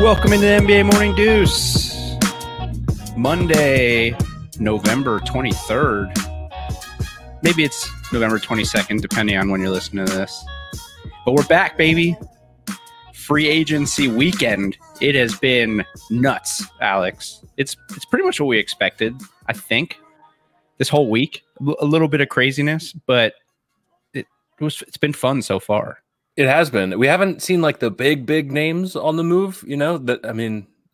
Welcome into the NBA Morning Deuce. Monday, November 23rd. Maybe it's November 22nd, depending on when you're listening to this. But we're back, baby. Free agency weekend. It has been nuts, Alex. It's pretty much what we expected, I think. This whole week, a little bit of craziness, but it's been fun so far. It has been. We haven't seen like the big names on the move, you know.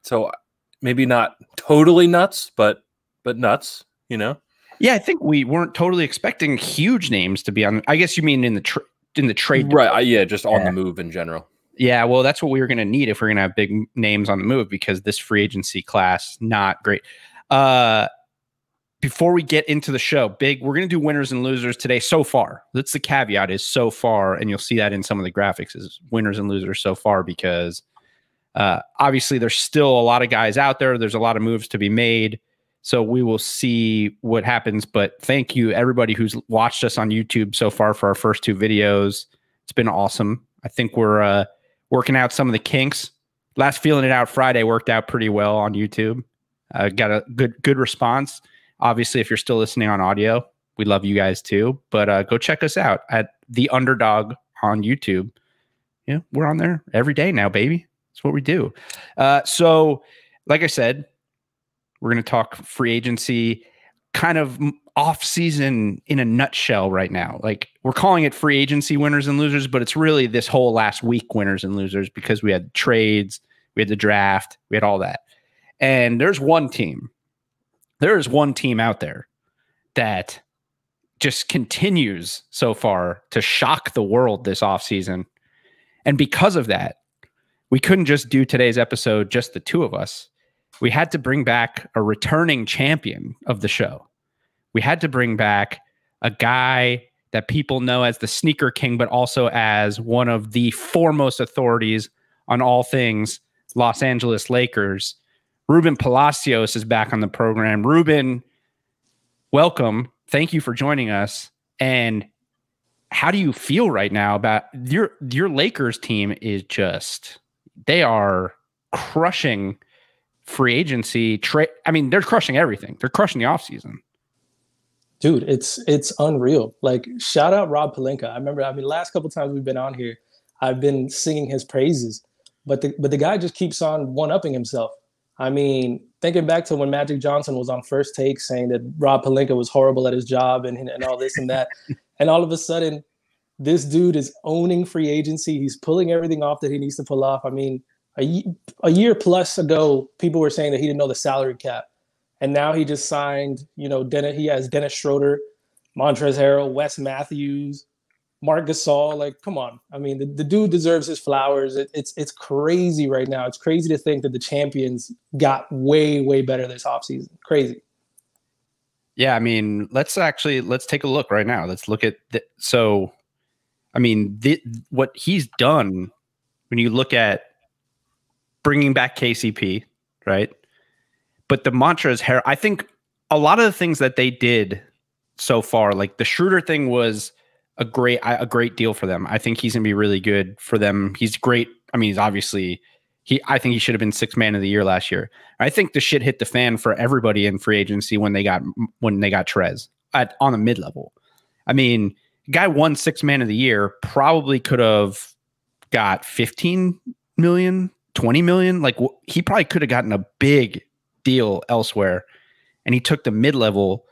So maybe not totally nuts, but nuts, you know. Yeah, I think we weren't totally expecting huge names to be on. I guess you mean in the trade, right? Yeah, just on the move in general. Yeah, well, that's what we were going to need if we're going to have big names on the move, because this free agency class, not great. Before we get into the show, we're going to do winners and losers today so far. That's the caveat, is so far, and you'll see that in some of the graphics, is winners and losers so far, because obviously there's still a lot of guys out there. There's a lot of moves to be made, so we will see what happens. But thank you, everybody who's watched us on YouTube so far for our first two videos. It's been awesome. I think we're working out some of the kinks. Last Feeling It Out Friday worked out pretty well on YouTube. Got a good response. Obviously, if you're still listening on audio, we love you guys too. But go check us out at The Underdog on YouTube. Yeah, we're on there every day now, baby. That's what we do. So, like I said, we're going to talk free agency, kind of off season in a nutshell right now. Like, we're calling it free agency winners and losers, but it's really this whole last week winners and losers, because we had trades, we had the draft, we had all that. And there's one team. There is one team out there that just continues so far to shock the world this offseason. And because of that, we couldn't just do today's episode, just the two of us. We had to bring back a returning champion of the show. We had to bring back a guy that people know as the Sneaker King, but also as one of the foremost authorities on all things Los Angeles Lakers. Ruben Palacios is back on the program. Ruben, welcome. Thank you for joining us. And how do you feel right now about your Lakers team? Is just, they are crushing free agency. I mean, they're crushing everything. They're crushing the offseason. Dude, it's unreal. Like, shout out Rob Pelinka. I remember, last couple times we've been on here, I've been singing his praises, but the guy just keeps on one-upping himself. I mean, thinking back to when Magic Johnson was on First Take saying that Rob Pelinka was horrible at his job and all this and that. And all of a sudden, this dude is owning free agency. He's pulling everything off that he needs to pull off. I mean, a year plus ago, people were saying that he didn't know the salary cap. And now he just signed, he has Dennis Schroder, Montrezl Harrell, Wes Matthews, Marc Gasol. Like, come on. I mean, the dude deserves his flowers. It's crazy right now. It's crazy to think that the champions got way better this offseason. Crazy. Yeah, I mean, let's take a look right now. Let's look at what he's done when you look at bringing back KCP, right? But the Montrezl Harrell, I think a lot of the things that they did so far, like the Schroder thing, was a great deal for them. I think he's going to be really good for them. He's great. I mean, I think he should have been sixth man of the year last year. I think the shit hit the fan for everybody in free agency when they got Trez on the mid level. I mean, guy won sixth man of the year, probably could have got 15 million, 20 million. Like, he probably could have gotten a big deal elsewhere. And he took the mid level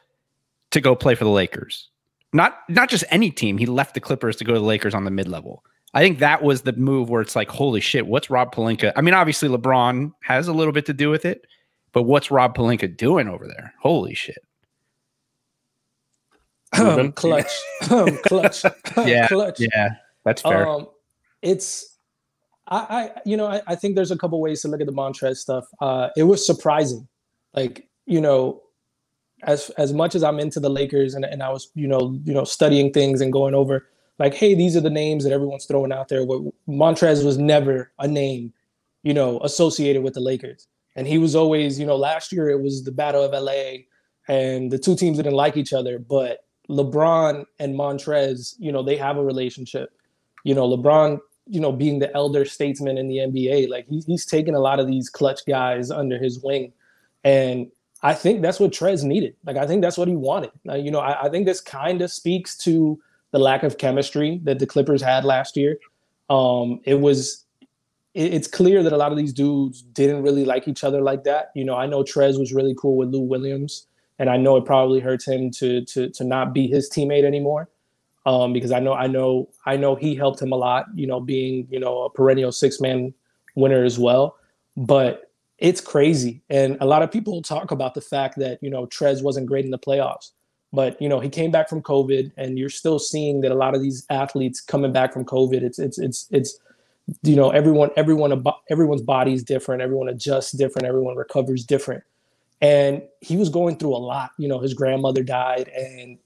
to go play for the Lakers. Not just any team. He left the Clippers to go to the Lakers on the mid-level. I think that was the move where it's like, holy shit, what's Rob Pelinka? I mean, obviously LeBron has a little bit to do with it, but what's Rob Pelinka doing over there? Holy shit. Clutch. Yeah, Clutch. Yeah, that's fair. I think there's a couple ways to look at the Montrez stuff. It was surprising. Like, as much as I'm into the Lakers and I was, studying things and going over, like, hey, these are the names that everyone's throwing out there. Montrez was never a name, associated with the Lakers. And he was always, last year it was the Battle of LA and the two teams didn't like each other. But LeBron and Montrez, they have a relationship. LeBron being the elder statesman in the NBA. Like he's taken a lot of these clutch guys under his wing, and I think that's what Trez needed. Like I think that's what he wanted. I think this kind of speaks to the lack of chemistry that the Clippers had last year. It's clear that a lot of these dudes didn't really like each other like that. I know Trez was really cool with Lou Williams, and I know it probably hurts him to not be his teammate anymore. Because I know he helped him a lot, being, a perennial 6-man winner as well. But it's crazy. And a lot of people talk about the fact that, Trez wasn't great in the playoffs. But, he came back from COVID, and you're still seeing that a lot of these athletes coming back from COVID, it's everyone's body is different. Everyone adjusts different. Everyone recovers different. And he was going through a lot. His grandmother died, and,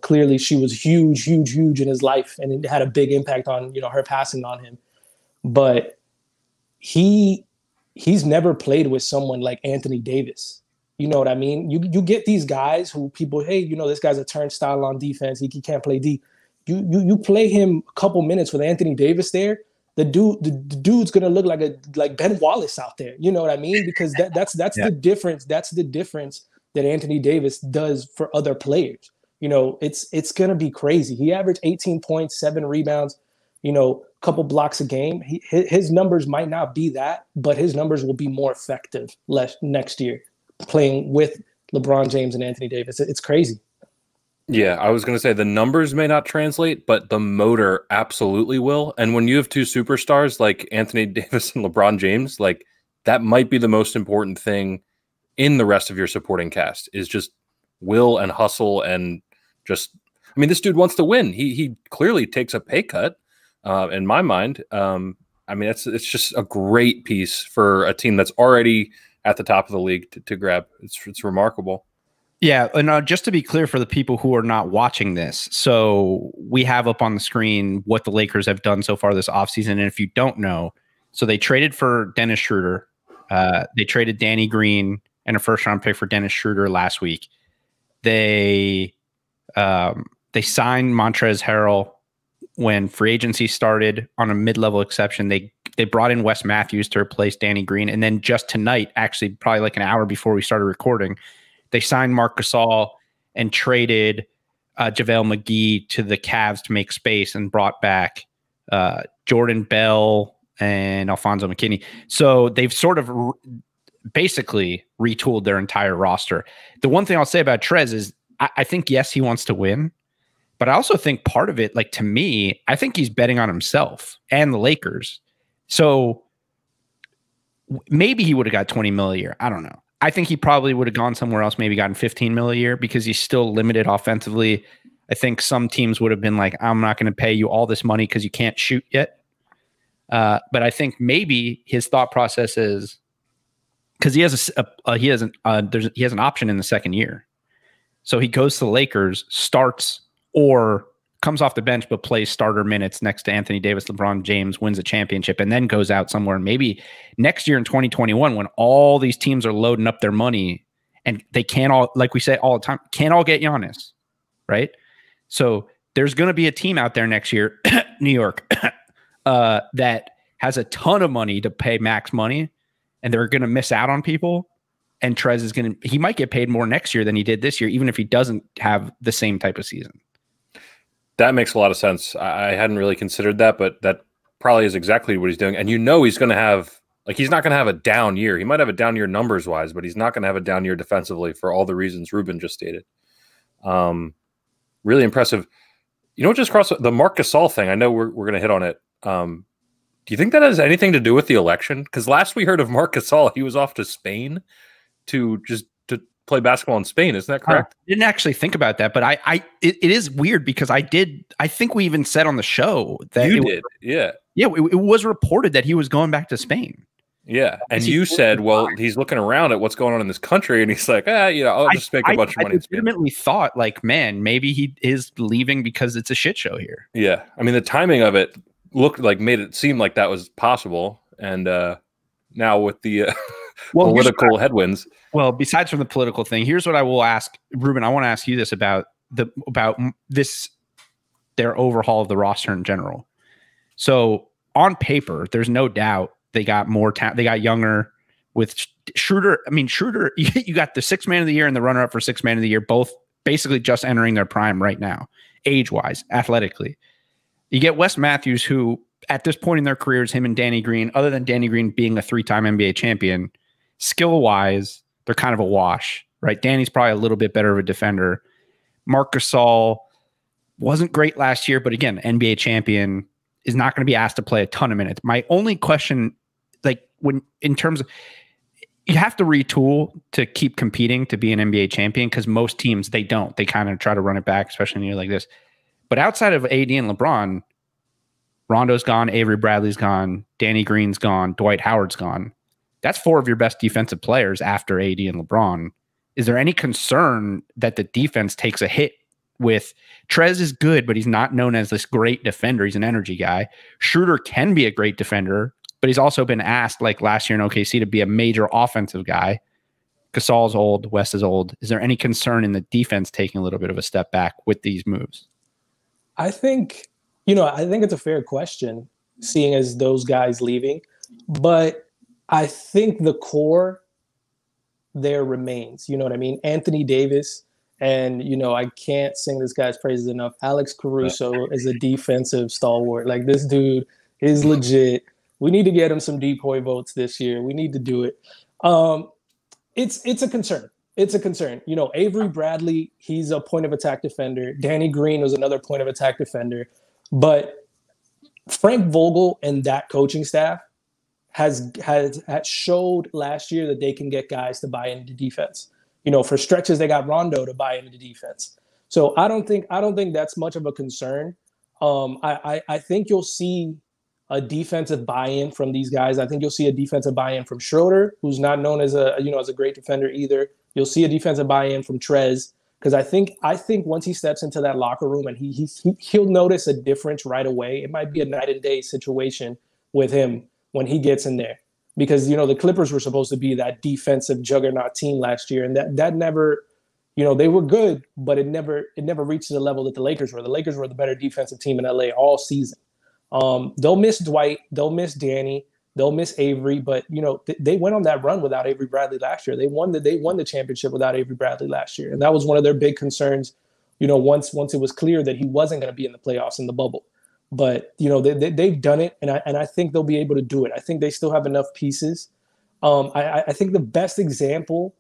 clearly she was huge in his life, and it had a big impact on, her passing on him. But he's never played with someone like Anthony Davis. You know what I mean? You get these guys who people, hey, this guy's a turnstile on defense. He can't play D. You play him a couple minutes with Anthony Davis there. The dude's gonna look like Ben Wallace out there. You know what I mean? Because that's the difference. That's the difference that Anthony Davis does for other players. It's gonna be crazy. He averaged 18 points, 7 rebounds, a couple blocks a game. His numbers might not be that, but his numbers will be more effective next year playing with LeBron James and Anthony Davis. It's crazy. Yeah, I was going to say the numbers may not translate, but the motor absolutely will. And when you have 2 superstars like Anthony Davis and LeBron James, like that might be the most important thing in the rest of your supporting cast is just will and hustle and just, I mean, this dude wants to win. He clearly takes a pay cut in my mind. It's just a great piece for a team that's already at the top of the league to grab. It's remarkable. Yeah, and just to be clear for the people who are not watching this, so we have up on the screen what the Lakers have done so far this offseason. And if you don't know, so they traded for Dennis Schroder. They traded Danny Green and a first-round pick for Dennis Schroder last week. They signed Montrezl Harrell when free agency started on a mid-level exception. They brought in Wes Matthews to replace Danny Green. And then just tonight, actually probably like an hour before we started recording, they signed Marc Gasol and traded JaVale McGee to the Cavs to make space and brought back Jordan Bell and Alfonso McKinney. So they've sort of basically retooled their entire roster. The one thing I'll say about Trez is I think, yes, he wants to win, but I also think part of it, like to me, I think he's betting on himself and the Lakers. So maybe he would have got 20 mil a year. I don't know. I think he probably would have gone somewhere else, maybe gotten 15 mil a year because he's still limited offensively. I think some teams would have been like, I'm not going to pay you all this money because you can't shoot yet. But I think maybe his thought process is because he has an option in the second year. So he goes to the Lakers, starts or comes off the bench, but plays starter minutes next to Anthony Davis, LeBron James, wins a championship, and then goes out somewhere. And maybe next year in 2021, when all these teams are loading up their money and they can't all, like we say all the time, can't all get Giannis, right? So there's going to be a team out there next year, New York, that has a ton of money to pay max money, and they're going to miss out on people. And Trez he might get paid more next year than he did this year, even if he doesn't have the same type of season. That makes a lot of sense. I hadn't really considered that, but that probably is exactly what he's doing. And he's going to have, he's not going to have a down year. He might have a down year numbers-wise, but he's not going to have a down year defensively for all the reasons Ruben just stated. Really impressive. Just cross the Marc Gasol thing. I know we're going to hit on it. Do you think that has anything to do with the election? Because last we heard of Marc Gasol, he was off to Spain to play basketball in Spain. Isn't that correct? I didn't actually think about that, but it is weird because I think we even said on the show that Yeah. It was reported that he was going back to Spain. Yeah. And you said, well, he's looking around at what's going on in this country and he's like, I'll just make a bunch of money. I legitimately thought man, maybe he is leaving because it's a shit show here. Yeah. I mean, the timing of it made it seem like that was possible. And now with the political headwinds. Well, besides from the political thing, here's what I will ask, Ruben. I want to ask you this about their overhaul of the roster in general. So on paper, there's no doubt they got more talent. They got younger with Schroder. I mean, Schroder, you got the 6th man of the year and the runner up for 6th man of the year, both basically just entering their prime right now, age-wise, athletically. You get Wes Matthews, who at this point in their careers, him and Danny Green, other than Danny Green being a 3-time NBA champion, skill-wise, they're kind of a wash, right? Danny's probably a little bit better of a defender. Marc Gasol wasn't great last year, but again, NBA champion, is not going to be asked to play a ton of minutes. My only question, like when in terms of, you have to retool to keep competing to be an NBA champion, because most teams, they don't. They kind of try to run it back, especially in a year like this. But outside of AD and LeBron, Rondo's gone, Avery Bradley's gone, Danny Green's gone, Dwight Howard's gone. That's 4 of your best defensive players after AD and LeBron. Is there any concern that the defense takes a hit with Trez is good, but he's not known as this great defender. He's an energy guy. Schroder can be a great defender, but he's also been asked, like last year in OKC, to be a major offensive guy. Gasol's old, West is old. Is there any concern in the defense taking a little bit of a step back with these moves? I think it's a fair question, seeing as those guys leaving, but I think the core there remains. You know what I mean? Anthony Davis, and, I can't sing this guy's praises enough. Alex Caruso is a defensive stalwart. Like, this dude is legit. We need to get him some decoy votes this year. We need to do it. It's a concern. It's a concern. Avery Bradley, he's a point of attack defender. Danny Green was another point of attack defender. But Frank Vogel and that coaching staff has showed last year that they can get guys to buy into defense. For stretches, they got Rondo to buy into defense. So I don't think that's much of a concern. I think you'll see a defensive buy-in from these guys. I think you'll see a defensive buy-in from Schroder, who's not known as a great defender either. You'll see a defensive buy-in from Trez, because I think once he steps into that locker room and he'll notice a difference right away. It might be a night and day situation with him when he gets in there. Because, the Clippers were supposed to be that defensive juggernaut team last year. And that never, they were good, but it never reached the level that the Lakers were. The Lakers were the better defensive team in LA all season. They'll miss Dwight. They'll miss Danny. They'll miss Avery. But, they went on that run without Avery Bradley last year. They won the championship without Avery Bradley last year. And that was one of their big concerns, once it was clear that he wasn't going to be in the playoffs in the bubble. But, they've done it, and I think they'll be able to do it. I think they still have enough pieces. I think the best example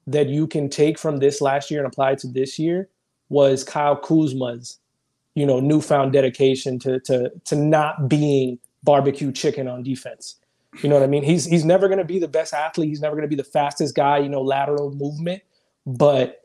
that you can take from this last year and apply it to this year was Kyle Kuzma's, newfound dedication to not being barbecue chicken on defense. You know what I mean? He's never going to be the best athlete. He's never going to be the fastest guy, lateral movement. But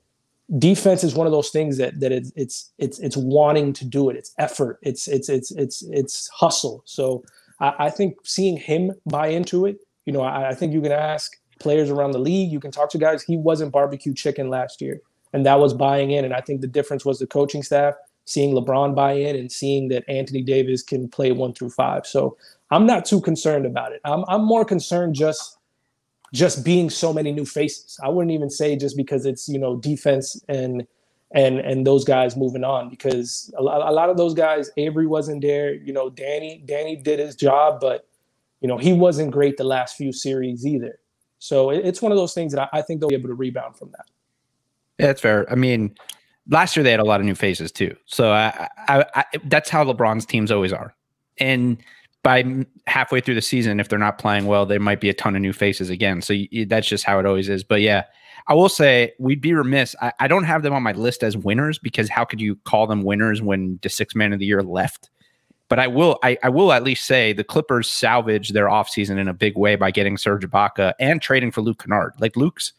defense is one of those things that it's wanting to do it. It's effort. It's hustle. So I think seeing him buy into it, I think you can ask players around the league. You can talk to guys. He wasn't barbecue chicken last year, and that was buying in. And I think the difference was the coaching staff seeing LeBron buy in and seeing that Anthony Davis can play 1 through 5. So I'm not too concerned about it. I'm more concerned just being so many new faces. I wouldn't even say just because it's, defense and those guys moving on, because a lot of those guys, Avery wasn't there. Danny did his job, but, he wasn't great the last few series either. So it's one of those things that I think they'll be able to rebound from that. Yeah, that's fair. I mean, last year they had a lot of new faces too. So I that's how LeBron's teams always are. And by halfway through the season, if they're not playing well, there might be a ton of new faces again. So that's just how it always is. But yeah, I will say we'd be remiss. I don't have them on my list as winners, because how could you call them winners when the 6th man of the year left? But I will at least say the Clippers salvaged their offseason in a big way by getting Serge Ibaka and trading for Luke Kennard. Like Luke's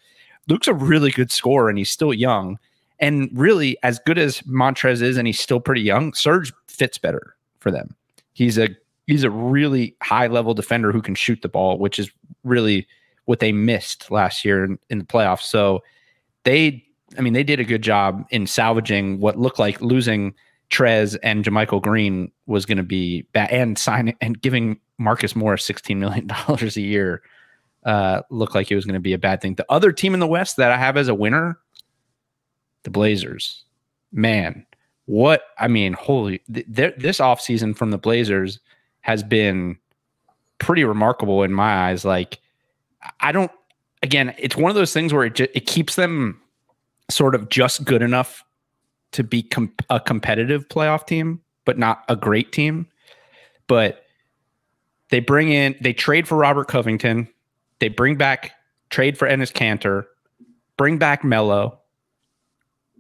a really good scorer, and he's still young. And really, as good as Montrez is, and he's still pretty young, Serge fits better for them. He's a really high-level defender who can shoot the ball, which is really what they missed last year in the playoffs. So they did a good job in salvaging what looked like losing Trez and JaMychal Green was going to be bad, and signing and giving Marcus Morris $16 million a year looked like it was going to be a bad thing. The other team in the West that I have as a winner, the Blazers. Man, this offseason from the Blazers has been pretty remarkable in my eyes. Like, again, it's one of those things where it keeps them sort of just good enough to be a competitive playoff team, but not a great team. But they trade for Robert Covington. They trade for Enes Kanter, bring back Melo,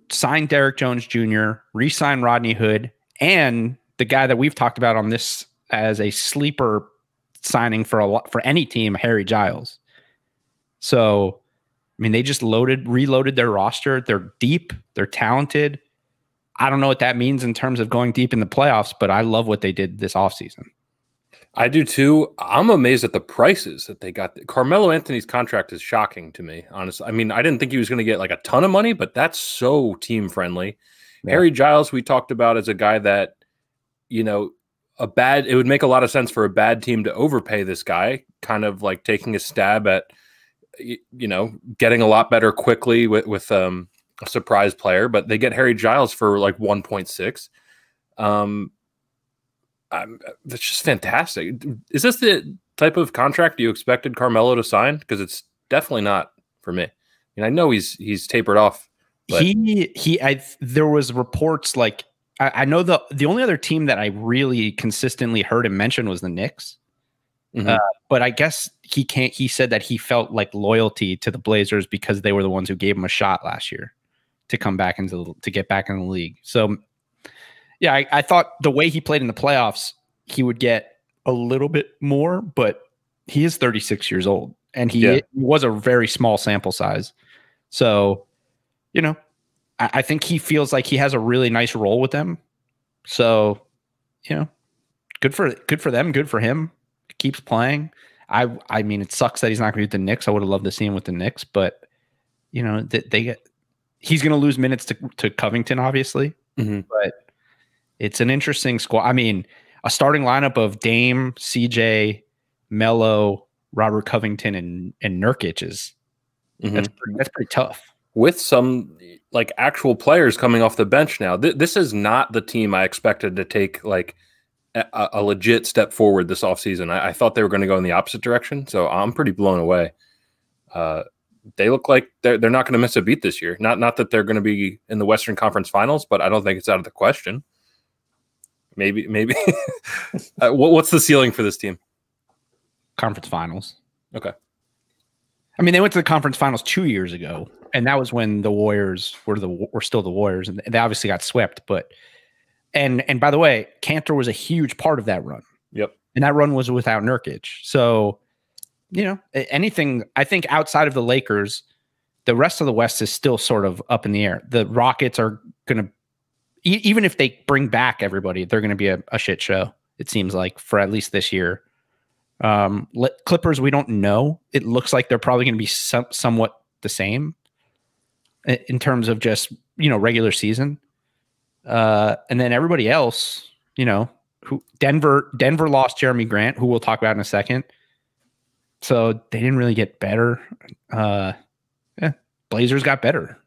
sign Derrick Jones Jr., re-sign Rodney Hood, and the guy that we've talked about on this as a sleeper signing for any team, Harry Giles. So, I mean, they just reloaded their roster. They're deep. They're talented. I don't know what that means in terms of going deep in the playoffs, but I love what they did this offseason. I do too. I'm amazed at the prices that they got. Carmelo Anthony's contract is shocking to me, honestly. I mean, I didn't think he was going to get like a ton of money, but that's so team friendly. Yeah. Harry Giles, we talked about as a guy that, you know, it would make a lot of sense for a bad team to overpay this guy, kind of like taking a stab at, you know, getting a lot better quickly with a surprise player, but they get Harry Giles for like 1.6. That's just fantastic. Is this the type of contract you expected Carmelo to sign? Because it's definitely not for me. I mean, I know he's tapered off. But there was reports like I know the only other team that I really consistently heard him mention was the Knicks. Mm-hmm. But I guess he said that he felt like loyalty to the Blazers because they were the ones who gave him a shot last year to come back to get back in the league. So yeah, I thought the way he played in the playoffs, he would get a little bit more, but he is 36 years old and he was a very small sample size. So, you know, I think he feels like he has a really nice role with them. So, you know, good for them. Good for him. Keeps playing. I mean, it sucks that he's not going to be with the Knicks. I would have loved to see him with the Knicks, but you know, he's going to lose minutes to Covington, obviously, but it's an interesting squad. I mean, a starting lineup of Dame, CJ, Melo, Robert Covington, and Nurkic is that's pretty tough. With some like actual players coming off the bench now. This is not the team I expected to take like a legit step forward this offseason. I thought they were going to go in the opposite direction, so I'm pretty blown away. They look like they're not going to miss a beat this year. Not that they're going to be in the Western Conference Finals, but I don't think it's out of the question. Maybe. What's the ceiling for this team? Conference Finals. Okay. I mean, they went to the Conference Finals 2 years ago, and that was when the Warriors were still the Warriors, and they obviously got swept. But and by the way, Kanter was a huge part of that run. Yep. And that run was without Nurkic. So, you know, anything I think outside of the Lakers, the rest of the West is still sort of up in the air. The Rockets are going to, even if they bring back everybody, they're going to be a shit show. It seems like for at least this year. Clippers, we don't know. It looks like they're probably going to be somewhat the same in terms of just, you know, regular season. And then everybody else, you know, Denver lost Jeremy Grant, who we'll talk about in a second. So they didn't really get better. Blazers got better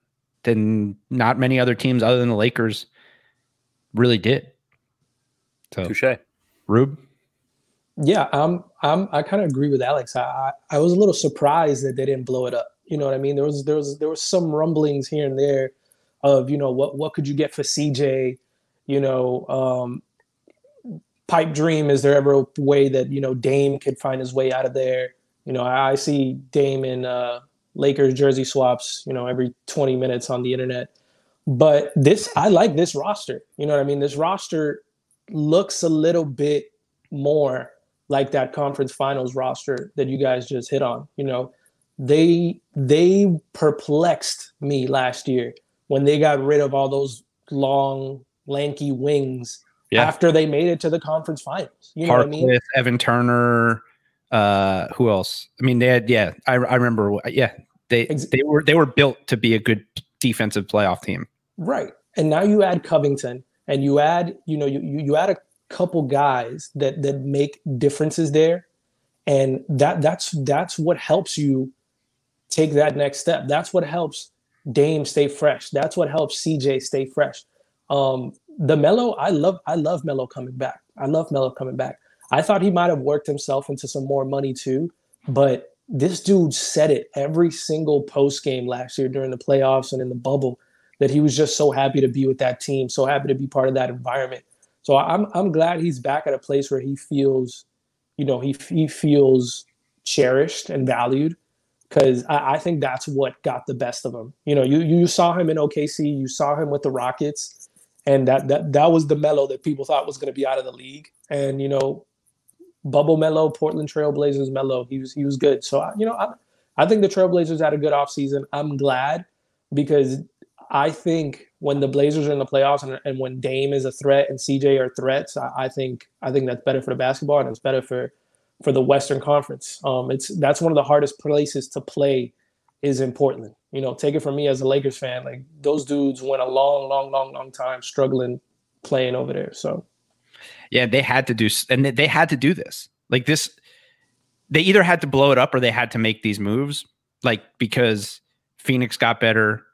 than not many other teams other than the Lakers really did. So touche. Rube? Yeah, I kind of agree with Alex. I was a little surprised that they didn't blow it up. You know what I mean? There was some rumblings here and there of, you know, what could you get for CJ? You know, pipe dream, is there ever a way that, you know, Dame could find his way out of there? You know, I see Dame in Lakers jersey swaps, you know, every 20 minutes on the internet. But I like this roster. You know what I mean? This roster looks a little bit more like that conference finals roster that you guys just hit on. You know, they perplexed me last year when they got rid of all those long, lanky wings after they made it to the conference finals. You know what I mean? Evan Turner, who else? I mean, they had, I remember, they were built to be a good defensive playoff team. Right. And now you add Covington and you add, you know, you add a couple guys that make differences there. And that's what helps you take that next step. That's what helps Dame stay fresh. That's what helps CJ stay fresh. The Melo, I love Melo coming back. I love Melo coming back. I thought he might have worked himself into some more money too, but this dude said it every single post game last year during the playoffs and in the bubble that he was just so happy to be with that team, so happy to be part of that environment. So I'm glad he's back at a place where he feels, he feels cherished and valued, because I think that's what got the best of him. You saw him in OKC, you saw him with the Rockets, and that was the Melo that people thought was going to be out of the league. And bubble Melo, Portland Trailblazers Melo, he was good. So I think the Trailblazers had a good offseason. I'm glad, because I think when the Blazers are in the playoffs and when Dame is a threat and CJ are threats, I think that's better for the basketball, and it's better for the Western Conference. That's one of the hardest places to play is in Portland. Take it from me as a Lakers fan, like those dudes went a long time struggling playing over there. So yeah, they had to do this. Like this, they either had to blow it up or they had to make these moves, like, because Phoenix got better.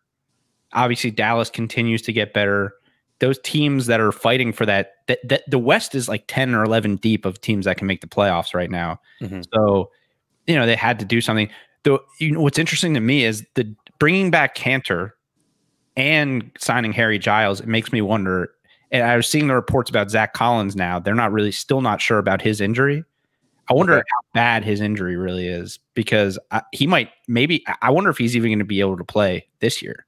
Obviously, Dallas continues to get better. Those teams that are fighting for that the West is like 10 or 11 deep of teams that can make the playoffs right now. Mm-hmm. So, they had to do something. Though, what's interesting to me is the bringing back Cantor and signing Harry Giles. It makes me wonder. And I was seeing the reports about Zach Collins now. They're still not sure about his injury. I wonder how bad his injury really is, because I wonder if he's even going to be able to play this year.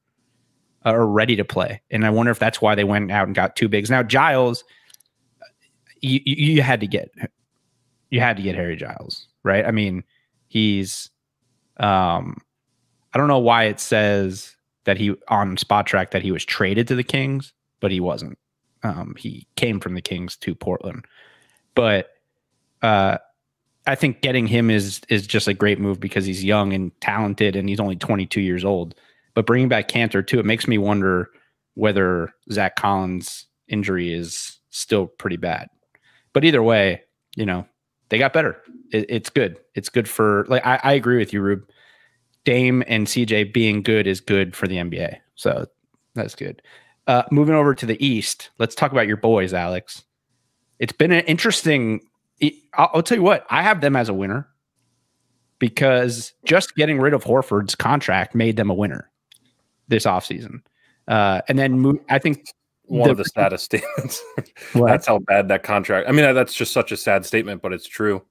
Or ready to play. And I wonder if that's why they went out and got two bigs. Now, Giles, you had to get Harry Giles, right? I mean, he's I don't know why it says that he on Spot Track that he was traded to the Kings, but he wasn't. He came from the Kings to Portland. But I think getting him is just a great move, because he's young and talented and he's only 22 years old. But bringing back Cantor too, it makes me wonder whether Zach Collins' injury is still pretty bad. But either way, they got better. It's good. It's good for, like, I agree with you, Rube. Dame and CJ being good is good for the NBA. So that's good. Moving over to the East, let's talk about your boys, Alex. It's been an interesting. I'll tell you what, I have them as a winner, because just getting rid of Horford's contract made them a winner this offseason. And then I think one of the saddest statements. That's how bad that contract. I mean, that's just such a sad statement, but it's true.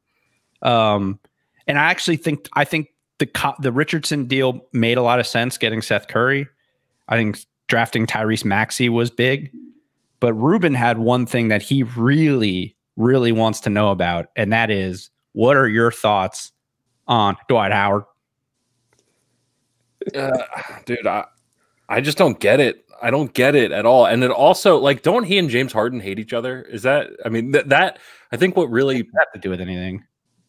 And I actually think the Richardson deal made a lot of sense, getting Seth Curry. I think drafting Tyrese Maxey was big. But Ruben had one thing that he really, really wants to know about, and that is, what are your thoughts on Dwight Howard? Dude, I just don't get it. I don't get it at all. And it also, like, don't he and James Harden hate each other? Is that, I mean, that I think what really have to do with anything,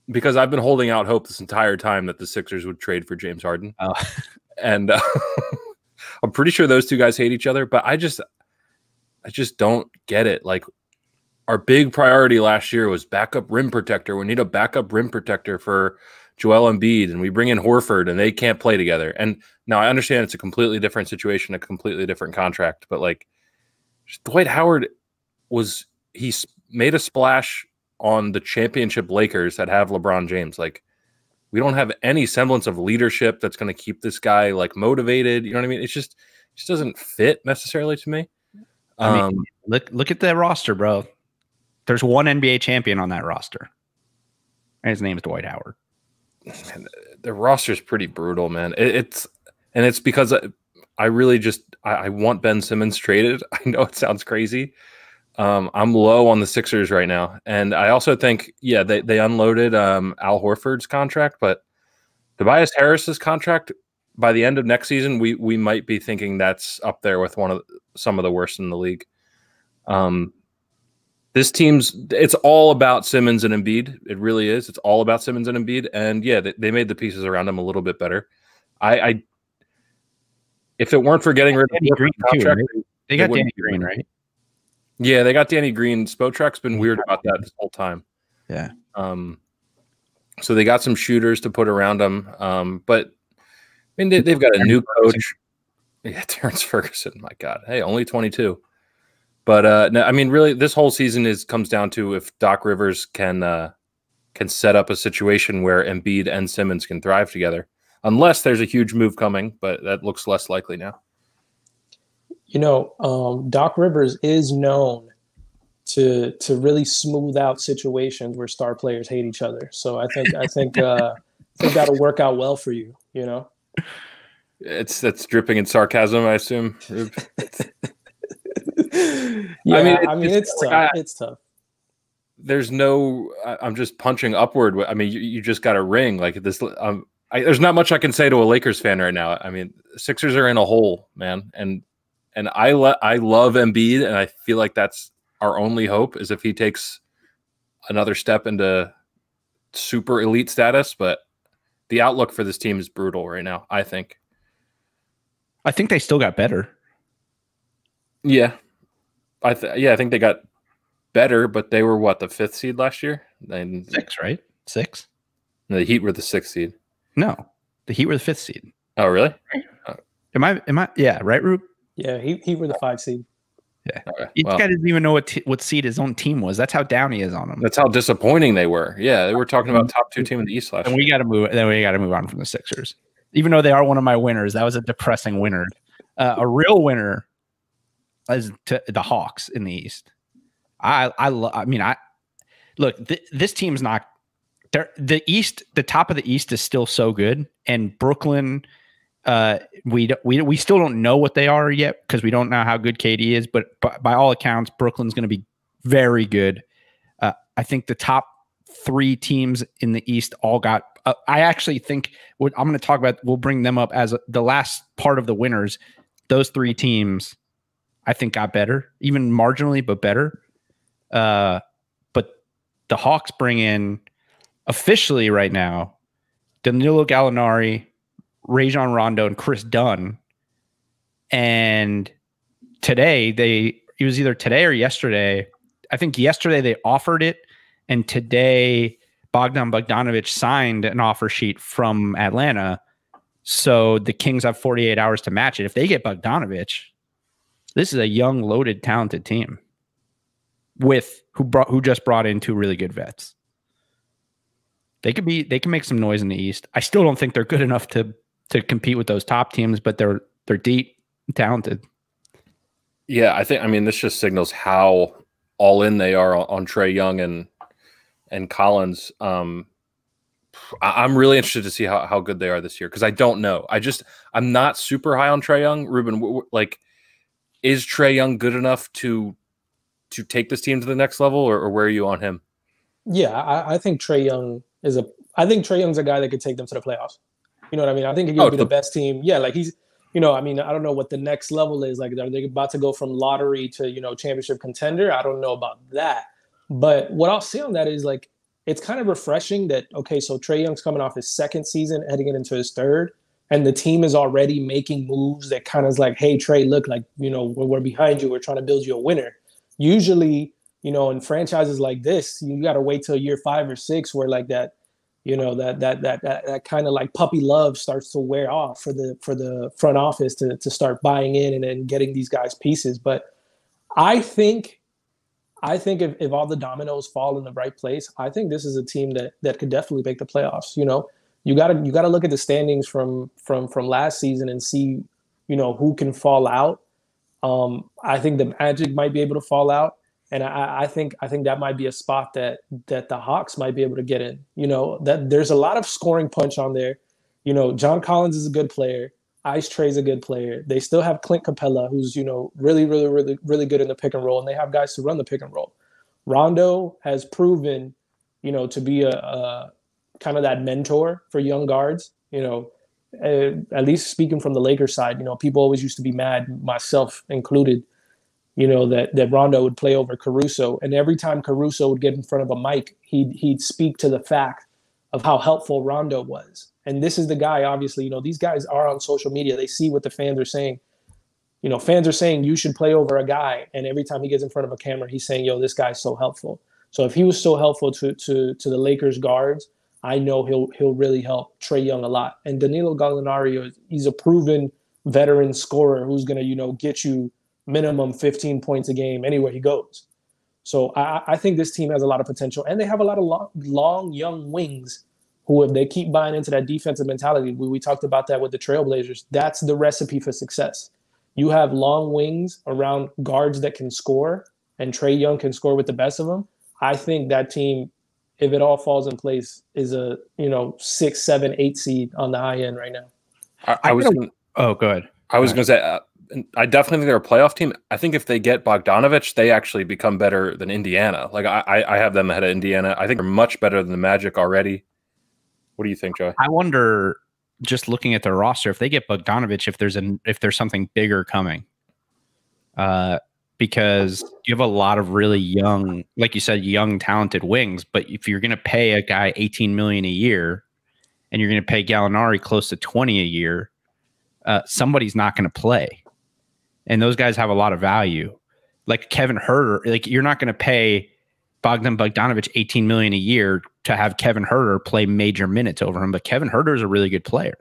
because I've been holding out hope this entire time that the Sixers would trade for James Harden. Oh. And I'm pretty sure those two guys hate each other, but I just don't get it. Like, our big priority last year was backup rim protector. We need a backup rim protector for Joel Embiid, and we bring in Horford, and they can't play together. And now I understand it's a completely different situation, a completely different contract, but like, Dwight Howard he made a splash on the championship Lakers that have LeBron James. Like, we don't have any semblance of leadership that's going to keep this guy like motivated. You know what I mean? It just doesn't fit necessarily to me. I mean, look at the roster, bro. There's one NBA champion on that roster, and his name is Dwight Howard. Man, the roster is pretty brutal, man. It's because I really I want Ben Simmons traded. I know it sounds crazy. I'm low on the Sixers right now, and I also think they unloaded Al Horford's contract, but Tobias Harris's contract by the end of next season, we might be thinking that's up there with some of the worst in the league. This it's all about Simmons and Embiid. It really is. It's all about Simmons and Embiid. And yeah, they made the pieces around him a little bit better. If it weren't for getting rid of the Green contract, too, right? They got Danny Green, right? Yeah, they got Danny Green. Spotrack's been weird about that this whole time. Yeah. So they got some shooters to put around them. But I mean, they've got a new coach. Yeah, Terrence Ferguson. My God. Hey, only 22. But no, I mean, really, this whole season comes down to if Doc Rivers can set up a situation where Embiid and Simmons can thrive together, unless there's a huge move coming, but that looks less likely now. Doc Rivers is known to really smooth out situations where star players hate each other. So I think that'll work out well for you. That's dripping in sarcasm, I assume. Yeah, it's tough. It's tough. There's no. I'm just punching upward. I mean, you just got a ring like this. There's not much I can say to a Lakers fan right now. I mean, Sixers are in a hole, man, and I love Embiid, and I feel like that's our only hope is if he takes another step into super elite status. But the outlook for this team is brutal right now, I think. I think they still got better. Yeah. I think they got better, but they were what, the 5th seed last year? 6, right? 6? No, the Heat were the 6th seed. No, the Heat were the 5th seed. Oh, really? Am I? Yeah, right, Rube? Yeah, he were the 5 seed. Yeah, okay. Each guy didn't even know what seed his own team was. That's how down he is on them. That's how disappointing they were. Yeah, they were talking about top 2 team in the East last year. And we got to move. Then we got to move on from the Sixers, even though they are one of my winners. That was a depressing winner. A real winner is the Hawks in the East. Look, this team's not. The East, the top of the East is still so good, and Brooklyn. We still don't know what they are yet because we don't know how good KD is, but by all accounts, Brooklyn's going to be very good. I think the top 3 teams in the East all got. I actually think what I'm going to talk about. We'll bring them up as the last part of the winners. Those 3 teams, I think, got better, even marginally, but better. But the Hawks bring in officially right now Danillo Gallinari, Rajon Rondo, and Kris Dunn. And today, it was either today or yesterday. I think yesterday they offered it, and today Bogdan Bogdanovic signed an offer sheet from Atlanta. So the Kings have 48 hours to match it. If they get Bogdanovic, this is a young, loaded, talented team with who just brought in 2 really good vets. They can make some noise in the East. I still don't think they're good enough to compete with those top teams, but they're deep and talented. Yeah, this just signals how all in they are on Trae Young and Collins. I'm really interested to see how good they are this year because I don't know. I'm not super high on Trae Young. Ruben, is Trae Young good enough to take this team to the next level, or where are you on him? Yeah, I think Trae Young Young's a guy that could take them to the playoffs. You know what I mean? I think he'll be the best team. Yeah, he's, I don't know what the next level is. Are they about to go from lottery to, championship contender? I don't know about that. But what I'll say on that is it's kind of refreshing that, okay, so Trae Young's coming off his 2nd season, heading into his 3rd, and the team is already making moves that kind of is hey, Trae, look, we're behind you. We're trying to build you a winner. Usually, in franchises like this, you got to wait till year 5 or 6 where that kind of puppy love starts to wear off for the front office to start buying in and getting these guys pieces. But I think if all the dominoes fall in the right place, I think this is a team that could definitely make the playoffs. You gotta look at the standings from last season and see, who can fall out. I think the Magic might be able to fall out. And I think that might be a spot that the Hawks might be able to get in. That there's a lot of scoring punch on there. John Collins is a good player. Ice Trey's a good player. They still have Clint Capella, who's really, really, really, really good in the pick and roll, and they have guys to run the pick and roll. Rondo has proven, to be a kind of that mentor for young guards. At least speaking from the Lakers side, people always used to be mad, myself included. That Rondo would play over Caruso. And every time Caruso would get in front of a mic, he'd speak to the fact of how helpful Rondo was. And this is the guy, obviously, these guys are on social media. They see what the fans are saying. Fans are saying you should play over a guy. And every time he gets in front of a camera, he's saying, yo, this guy's so helpful. So if he was so helpful to the Lakers guards, I know he'll really help Trae Young a lot. And Danilo Gallinari, he's a proven veteran scorer who's going to, get you minimum 15 points a game anywhere he goes. So I think this team has a lot of potential, and they have a lot of long young wings who, if they keep buying into that defensive mentality, we talked about that with the Trailblazers, that's the recipe for success. You have long wings around guards that can score, and Trae Young can score with the best of them. I think that team, if it all falls in place, is a 6, 7, 8 seed on the high end right now. Go ahead. I was going to say, I definitely think they're a playoff team. I think if they get Bogdanovich, they actually become better than Indiana. Like I have them ahead of Indiana. I think they're much better than the Magic already. What do you think, Joey? I wonder, just looking at their roster, if they get Bogdanovich, if there's something bigger coming. Because you have a lot of really young, like you said, young, talented wings. But if you're going to pay a guy $18 million a year, and you're going to pay Gallinari close to $20 a year, somebody's not going to play. And those guys have a lot of value. Like Kevin Huerter, like you're not going to pay Bogdanovich $18 million a year to have Kevin Huerter play major minutes over him. But Kevin Huerter is a really good player.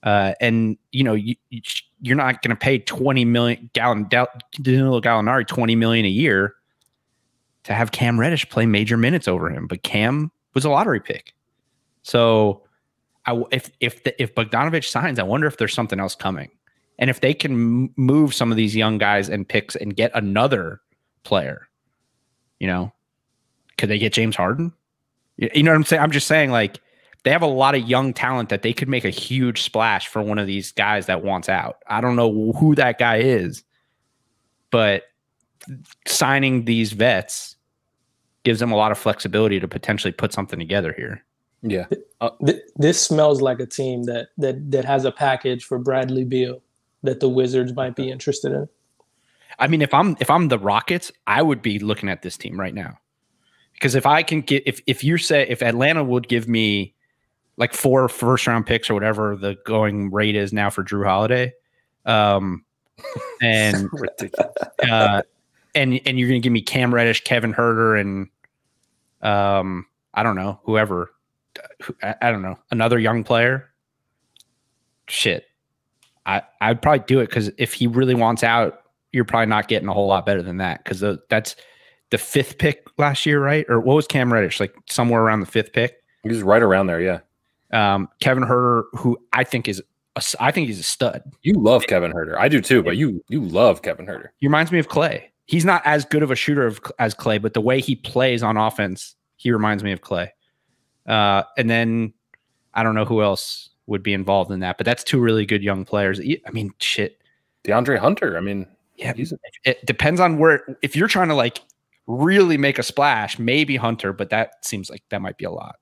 And you're not going to pay $20 million Danillo Gallinari $20 million a year to have Cam Reddish play major minutes over him. But Cam was a lottery pick. So if Bogdanovich signs, I wonder if there's something else coming. And if they can move some of these young guys and picks and get another player, could they get James Harden? You know what I'm saying? I'm just saying, like, they have a lot of young talent that they could make a huge splash for one of these guys that wants out. I don't know who that guy is, but signing these vets gives them a lot of flexibility to potentially put something together here. Yeah. This smells like a team that has a package for Bradley Beal that the Wizards might be interested in. I mean, if I'm the Rockets, I would be looking at this team right now. Because if I can get, if Atlanta would give me like 4 first-round picks or whatever the going rate is now for Jrue Holiday, and ridiculous. And you're going to give me Cam Reddish, Kevin Huerter, and I don't know, whoever, I don't know, another young player. Shit, I'd probably do it, because if he really wants out, you're probably not getting a whole lot better than that, because that's the 5th pick last year, right? Or what was Cam Reddish, like somewhere around the 5th pick? He was right around there, yeah. Kevin Huerter, who I think he's a stud. You love Kevin Huerter. I do too, but you love Kevin Huerter. He reminds me of Clay. He's not as good of a shooter as Clay, but the way he plays on offense, he reminds me of Clay. And then I don't know who else would be involved in that, but that's 2 really good young players. I mean, shit. DeAndre Hunter. I mean, yeah, it depends on where. If you're trying to like really make a splash, maybe Hunter, but that seems like that might be a lot.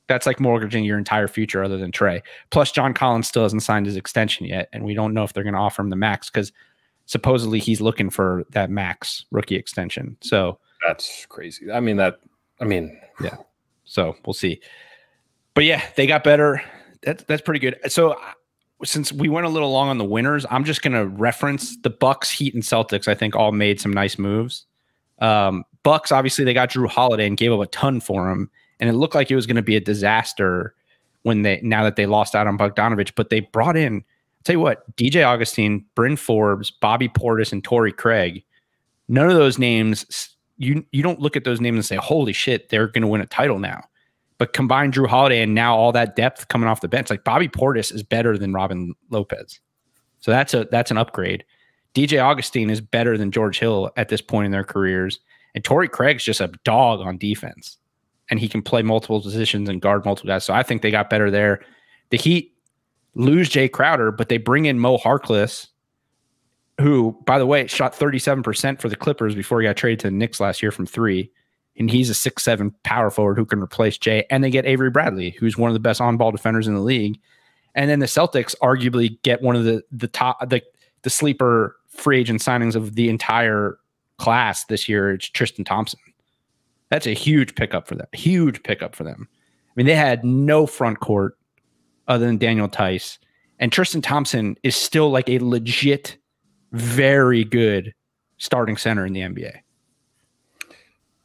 That's like mortgaging your entire future other than Trae. Plus, John Collins still hasn't signed his extension yet, and we don't know if they're going to offer him the max, because supposedly he's looking for that max rookie extension. So that's crazy. Yeah. So we'll see. But yeah, they got better. That's pretty good. So since we went a little long on the winners, I'm just going to reference the Bucks, Heat, and Celtics. I think all made some nice moves. Bucks, obviously, they got Jrue Holiday and gave up a ton for him. And it looked like it was going to be a disaster now that they lost out on Bogdanovich. But they brought in, I'll tell you what, DJ Augustine, Bryn Forbes, Bobby Portis, and Torrey Craig. None of those names, you don't look at those names and say, holy shit, they're going to win a title now. But combine Jrue Holiday and now all that depth coming off the bench, like Bobby Portis is better than Robin Lopez. So that's an upgrade. DJ Augustine is better than George Hill at this point in their careers. And Torrey Craig's just a dog on defense. And he can play multiple positions and guard multiple guys. So I think they got better there. The Heat lose Jay Crowder, but they bring in Mo Harkless, who, by the way, shot 37% for the Clippers before he got traded to the Knicks last year from 3. And he's a 6'7" power forward who can replace Jay. And they get Avery Bradley, who's one of the best on-ball defenders in the league. And then the Celtics arguably get one of the top, the sleeper free agent signings of the entire class this year. It's Tristan Thompson. That's a huge pickup for them. Huge pickup for them. I mean, they had no front court other than Daniel Tice. And Tristan Thompson is still like a legit, very good starting center in the NBA.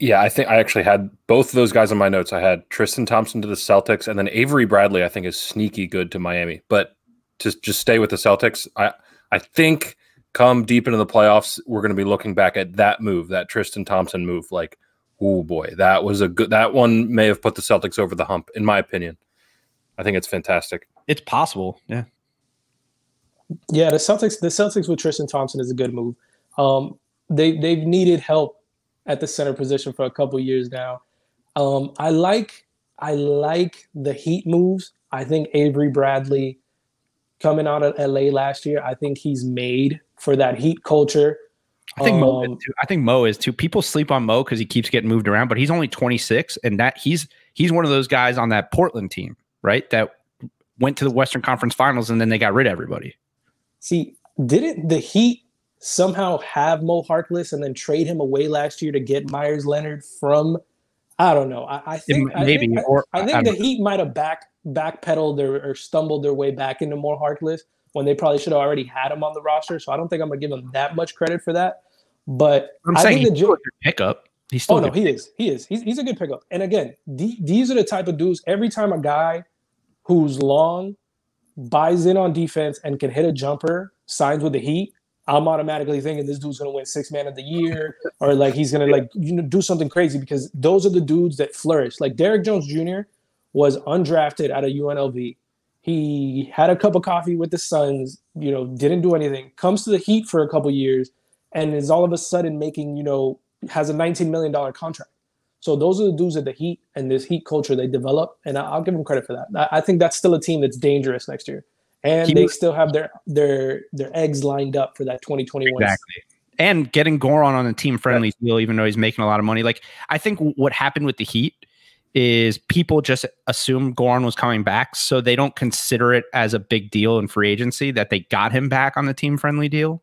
Yeah, I think I actually had both of those guys on my notes. I had Tristan Thompson to the Celtics, and then Avery Bradley, I think, is sneaky good to Miami. But to just stay with the Celtics, I think come deep into the playoffs, we're going to be looking back at that move, that Tristan Thompson move. Like, oh boy, that was a good. That one may have put the Celtics over the hump, in my opinion. I think it's fantastic. It's possible, yeah. Yeah, the Celtics with Tristan Thompson is a good move. They've needed help at the center position for a couple years now. I like the Heat moves. I think Avery Bradley coming out of LA last year, I think he's made for that Heat culture. I think Mo is too. I think Mo is too. People sleep on Mo because he keeps getting moved around, but he's only 26, and that he's one of those guys on that Portland team, right? That went to the Western Conference Finals and then they got rid of everybody. See, didn't the Heat somehow have Mo Harkless and then trade him away last year to get Myers Leonard from? I don't know. I think the Heat might have backpedaled or stumbled their way back into Mo Harkless when they probably should have already had him on the roster. So I don't think I'm gonna give him that much credit for that. But I'm saying he's still a good pickup. He's still he is. He's a good pickup. And again, these are the type of dudes. Every time a guy who's long buys in on defense and can hit a jumper signs with the Heat, I'm automatically thinking this dude's gonna win Sixth Man of the Year, or like he's gonna do something crazy, because those are the dudes that flourish. Like Derrick Jones Jr. was undrafted out of UNLV. He had a cup of coffee with the Suns, didn't do anything. Comes to the Heat for a couple years, and is all of a sudden making, has a $19 million contract. So those are the dudes at the Heat and this Heat culture they develop, and I'll give them credit for that. I think that's still a team that's dangerous next year. And they still have their eggs lined up for that 2021. Exactly. And getting Goran on a team-friendly deal, even though he's making a lot of money. Like, I think what happened with the Heat is people just assume Goran was coming back, so they don't consider it as a big deal in free agency that they got him back on the team-friendly deal.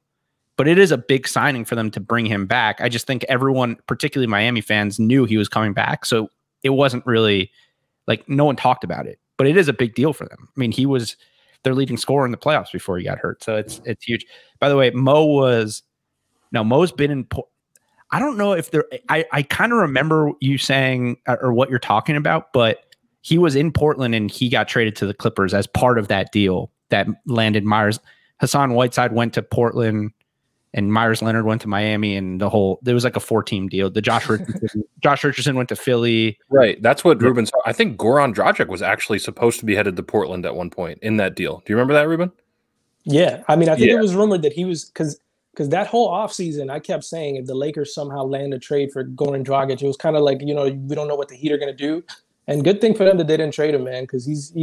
But it is a big signing for them to bring him back. I just think everyone, particularly Miami fans, knew he was coming back. So it wasn't really like no one talked about it. But it is a big deal for them. I mean, he was their leading scorer in the playoffs before he got hurt. So it's huge. By the way, Mo's been in. I don't know if I kind of remember you saying or what you're talking about, but he was in Portland and he got traded to the Clippers as part of that deal that landed Myers. Hassan Whiteside went to Portland and Myers Leonard went to Miami, and there was like a 4-team deal. The Josh Richardson went to Philly. Right. That's what Ruben saw. I think Goran Dragic was actually supposed to be headed to Portland at one point in that deal. Do you remember that, Ruben? Yeah. I mean, I think it was rumored that he was, because that whole offseason, I kept saying if the Lakers somehow land a trade for Goran Dragic, it was kind of like, we don't know what the Heat are going to do. And good thing for them that they didn't trade him, man, because he's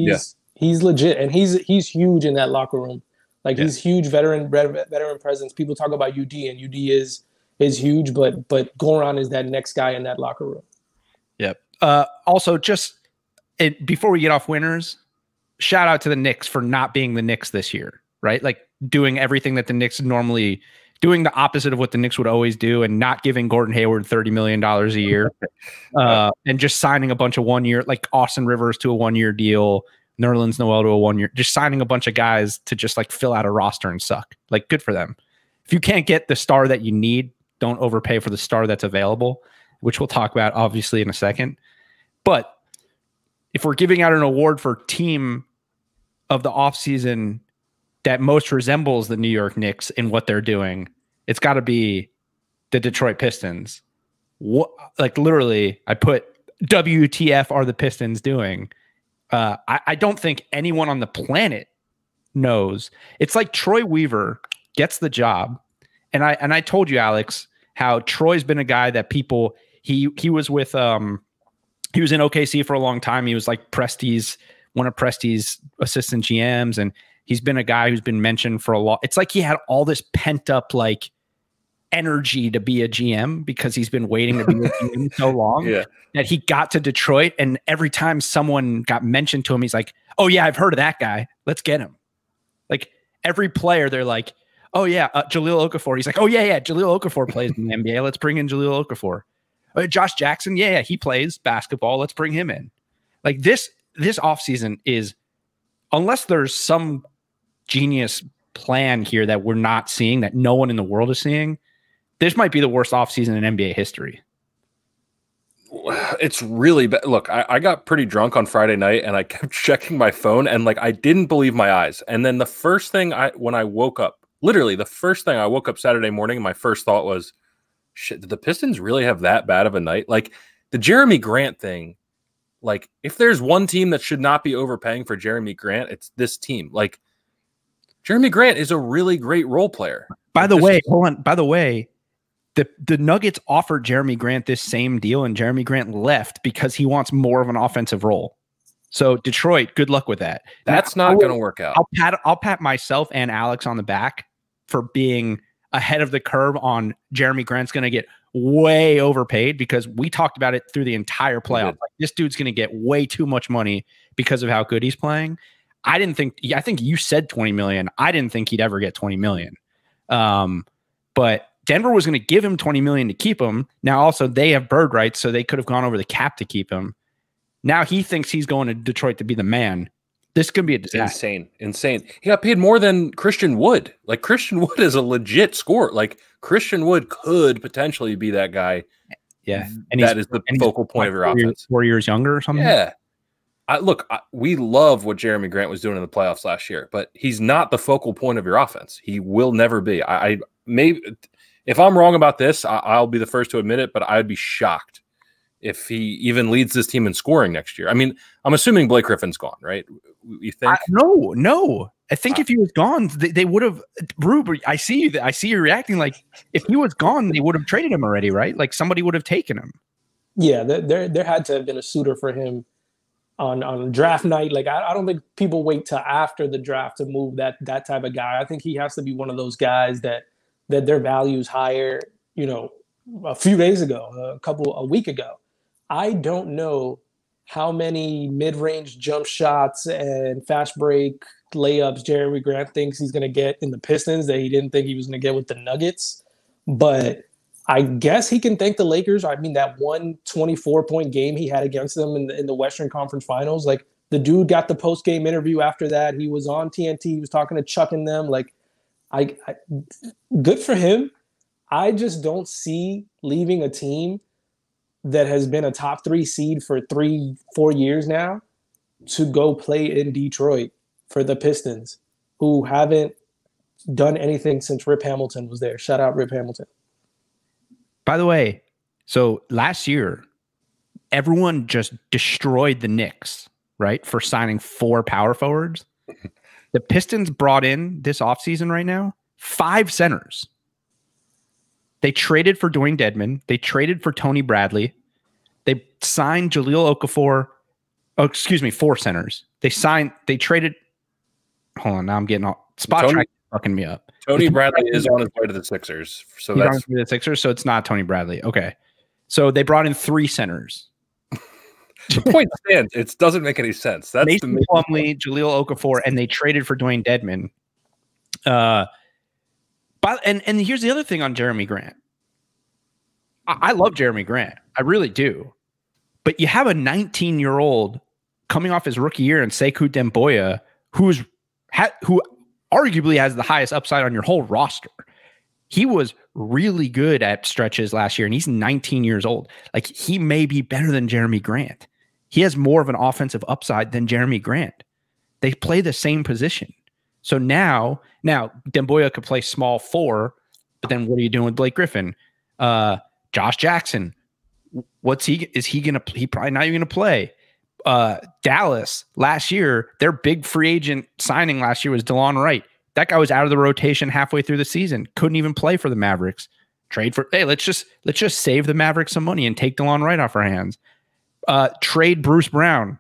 legit, and he's huge in that locker room. Like he's huge veteran presence. People talk about UD, and UD is huge, but Goran is that next guy in that locker room. Yep. Also, before we get off winners, shout out to the Knicks for not being the Knicks this year, right? Like doing everything that the Knicks normally doing, the opposite of what the Knicks would always do, and not giving Gordon Hayward $30 million a year, and just signing a bunch of 1 year, like Austin Rivers to a 1-year deal. Nerlens Noel to a 1-year, just signing a bunch of guys to just like fill out a roster and suck. Like, good for them. If you can't get the star that you need, don't overpay for the star that's available, which we'll talk about obviously in a second. But if we're giving out an award for team of the offseason that most resembles the New York Knicks in what they're doing, it's got to be the Detroit Pistons. Like literally, I put WTF are the Pistons doing? I don't think anyone on the planet knows. It's like Troy Weaver gets the job, and I told you, Alex, how Troy's been a guy that people he was with he was in OKC for a long time. He was like one of Presti's assistant GMs, and he's been a guy who's been mentioned for a lot. It's like he had all this pent up like energy to be a GM because he's been waiting to be a GM so long that he got to Detroit, and every time someone got mentioned to him, he's like, oh yeah, I've heard of that guy. Let's get him. Like every player, they're like, oh yeah, Jahlil Okafor. He's like, oh yeah, Jahlil Okafor plays in the NBA. Let's bring in Jahlil Okafor. Josh Jackson, yeah, he plays basketball. Let's bring him in. Like this offseason is, unless there's some genius plan here that we're not seeing, that no one in the world is seeing, this might be the worst offseason in NBA history. It's really bad. Look, I got pretty drunk on Friday night, and I kept checking my phone, and like I didn't believe my eyes. And then the first thing when I woke up literally the first thing I woke up Saturday morning and my first thought was, shit, did the Pistons really have that bad of a night? Like the Jeremy Grant thing, like if there's one team that should not be overpaying for Jeremy Grant, it's this team. Like Jeremy Grant is a really great role player. By the way, hold on. By the way, the Nuggets offered Jeremy Grant this same deal, and Jeremy Grant left because he wants more of an offensive role. So Detroit, good luck with that. That's not going to work out. I'll pat myself and Alex on the back for being ahead of the curve on Jeremy Grant's going to get way overpaid, because we talked about it through the entire playoff. Like, this dude's going to get way too much money because of how good he's playing. I think you said 20 million. I didn't think he'd ever get 20 million. But Denver was going to give him 20 million to keep him. Now also they have bird rights, so they could have gone over the cap to keep him. Now he thinks he's going to Detroit to be the man. This could be a disaster. Insane. He got paid more than Christian Wood. Like Christian Wood is a legit scorer. Like Christian Wood could potentially be that guy. Yeah. And that is the focal point of your offense. 4 years younger or something. Yeah. We love what Jeremy Grant was doing in the playoffs last year, but he's not the focal point of your offense. He will never be. I maybe if I'm wrong about this, I'll be the first to admit it, but I'd be shocked if he even leads this team in scoring next year. I mean, I'm assuming Blake Griffin's gone, right? You think? No. I think if he was gone, they would have. Rube, I see you reacting like if he was gone, they would have traded him already, right? Like somebody would have taken him. Yeah, there had to have been a suitor for him on draft night. Like I don't think people wait till after the draft to move that type of guy. I think he has to be one of those guys that their value's higher. You know, a few days ago, a week ago, I don't know how many mid-range jump shots and fast break layups Jeremy Grant thinks he's going to get in the Pistons that he didn't think he was going to get with the Nuggets. But I guess he can thank the Lakers. I mean, that 124-point game he had against them in the Western Conference Finals, like the dude got the post-game interview after that. He was on TNT. He was talking to Chuck and them. Like, I good for him. I just don't see leaving a team that has been a top 3 seed for 3-4 years now to go play in Detroit for the Pistons, who haven't done anything since Rip Hamilton was there. Shout out Rip Hamilton. By the way, so last year, everyone just destroyed the Knicks, right, for signing 4 power forwards. The Pistons brought in this offseason right now 5 centers. They traded for Dwayne Dedmon. They traded for Tony Bradley. They signed Jahlil Okafor. Oh, excuse me, 4 centers. They traded. Hold on, now I'm getting all spot track fucking me up. Tony Bradley is on his way to the Sixers. So he's on his way to the Sixers, so it's not Tony Bradley. Okay. So they brought in 3 centers. The point stands. It doesn't make any sense. That's Mason Plumlee, Jahlil Okafor, and they traded for Dwayne Dedmon. And here's the other thing on Jeremy Grant. I love Jeremy Grant. I really do. But you have a 19-year-old coming off his rookie year in Sekou Demboya, who arguably has the highest upside on your whole roster. He was really good at stretches last year, and he's 19 years old. Like, he may be better than Jeremy Grant. He has more of an offensive upside than Jeremy Grant. They play the same position. So now Demboya could play small 4, but then what are you doing with Blake Griffin? Josh Jackson, he probably not even gonna play. Dallas last year, their big free agent signing last year was DeLon Wright. That guy was out of the rotation halfway through the season. Couldn't even play for the Mavericks. Let's just save the Mavericks some money and take DeLon Wright off our hands. Trade Bruce Brown,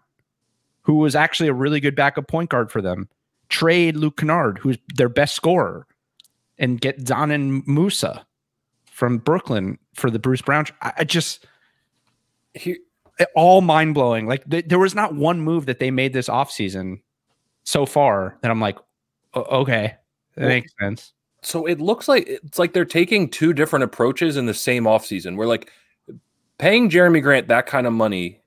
who was actually a really good backup point guard for them. Trade Luke Kennard, who's their best scorer, and get Donan Musa from Brooklyn for the Bruce Brown. All mind-blowing. Like, there was not one move that they made this offseason so far that I'm like, okay, that makes sense. So it looks like it's like they're taking 2 different approaches in the same offseason. We're like paying Jeremy Grant that kind of money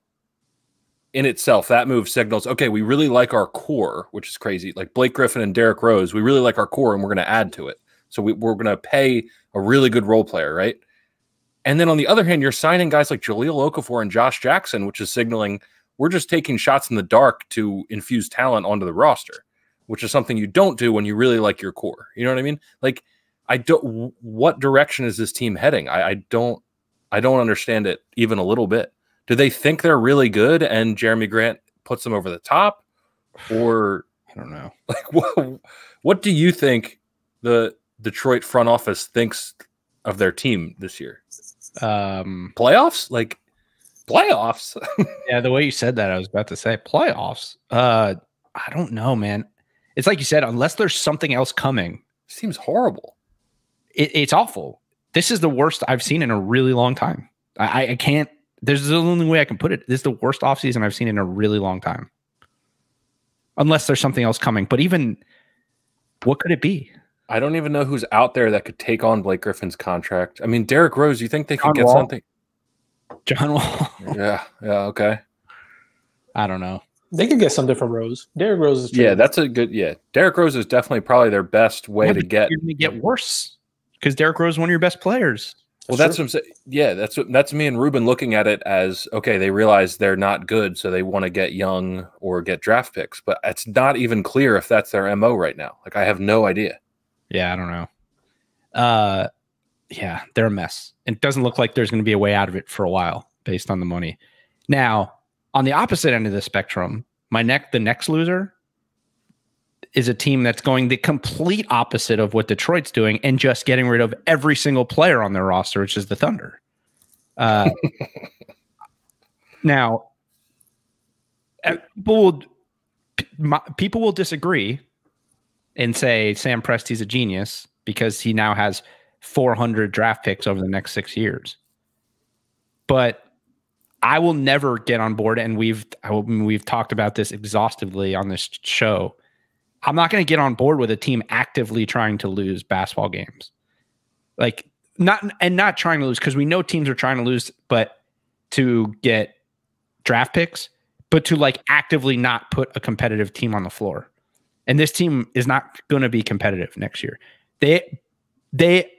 in itself. That move signals, okay, we really like our core, which is crazy. Like Blake Griffin and Derrick Rose, we really like our core, and we're going to add to it. So we're going to pay a really good role player, right? And then on the other hand, you're signing guys like Jahlil Okafor and Josh Jackson, which is signaling we're just taking shots in the dark to infuse talent onto the roster. which is something you don't do when you really like your core. You know what I mean? Like, what direction is this team heading? I don't understand it even a little bit. Do they think they're really good and Jeremy Grant puts them over the top? Or I don't know. Like, what do you think the Detroit front office thinks of their team this year? Playoffs? Like, playoffs? Yeah, the way you said that, I was about to say playoffs. I don't know, man. It's like you said, unless there's something else coming. Seems horrible. It's awful. This is the worst I've seen in a really long time. I can't. There's the only way I can put it. This is the worst offseason I've seen in a really long time. Unless there's something else coming. But even, what could it be? I don't even know who's out there that could take on Blake Griffin's contract. I mean, Derrick Rose, you think they could get something? John Wall. Yeah, okay. I don't know. They could get something from Rose. Derrick Rose is Yeah, that's a good, Derrick Rose is definitely probably their best way to get. You're going to get worse because Derrick Rose is one of your best players. Well, that's what I'm saying. Yeah, that's me and Ruben looking at it as, okay, they realize they're not good, so they want to get young or get draft picks. But it's not even clear if that's their MO right now. Like, I have no idea. Yeah, I don't know. Yeah, they're a mess. It doesn't look like there's going to be a way out of it for a while based on the money. Now, on the opposite end of the spectrum, the next loser is a team that's going the complete opposite of what Detroit's doing and just getting rid of every single player on their roster, which is the Thunder. Now, people will disagree and say Sam Presti's a genius because he now has 400 draft picks over the next 6 years. But I will never get on board, and we've talked about this exhaustively on this show. I'm not going to get on board with a team actively trying to lose basketball games. Like, not trying to lose, because we know teams are trying to lose, but to get draft picks, but to like actively not put a competitive team on the floor. And this team is not going to be competitive next year. They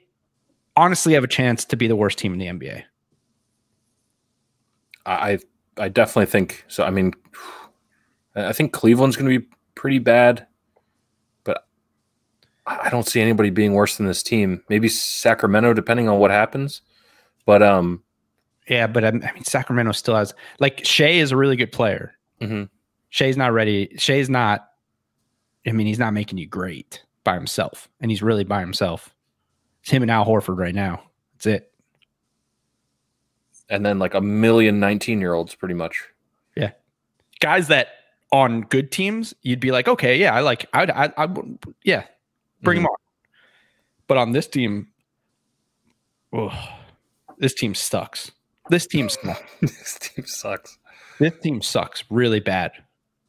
honestly have a chance to be the worst team in the NBA. I definitely think so. I mean, I think Cleveland's going to be pretty bad, but I don't see anybody being worse than this team. Maybe Sacramento, depending on what happens. But yeah, but I mean, Sacramento still has, like, Shea is a really good player. Mm-hmm. Shea's not ready. Shea's not. I mean, he's not making you great by himself, and he's really by himself. It's him and Al Horford right now. That's it. And then like a million 19-year-olds pretty much. Yeah. Guys that on good teams, you'd be like, okay, yeah, yeah, bring him on. But on this team, this team sucks. This team sucks. This team sucks. This team sucks really bad.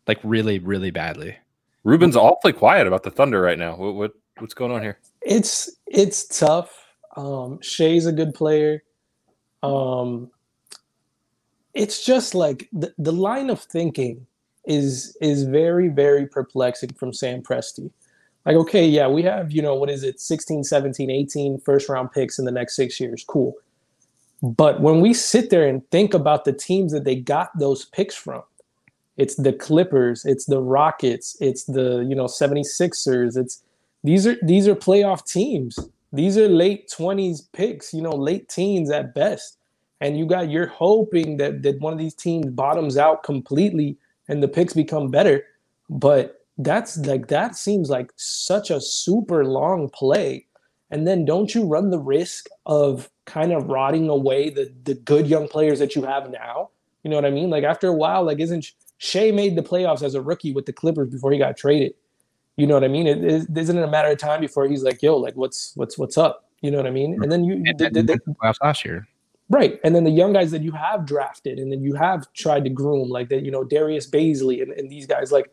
Like really, really badly. Ruben's awfully quiet about the Thunder right now. What's going on here? It's tough. Shea's a good player. It's just like the line of thinking is very, very perplexing from Sam Presti. Like, okay, yeah, we have, 16, 17, 18 first round picks in the next 6 years. Cool. But when we sit there and think about the teams that they got those picks from, it's the Clippers, it's the Rockets, it's the, 76ers. These are playoff teams. These are late 20s picks, late teens at best. And you're hoping that one of these teams bottoms out completely and the picks become better. But that seems like such a super long play. And then don't you run the risk of kind of rotting away the good young players that you have now? You know what I mean? Like, after a while, like, isn't Shea made the playoffs as a rookie with the Clippers before he got traded? You know what I mean? Isn't it a matter of time before he's like, yo, like, what's up? You know what I mean? And then the playoffs last year. Right. And then the young guys that you have drafted and then you have tried to groom, like that, Darius Baisley and these guys, like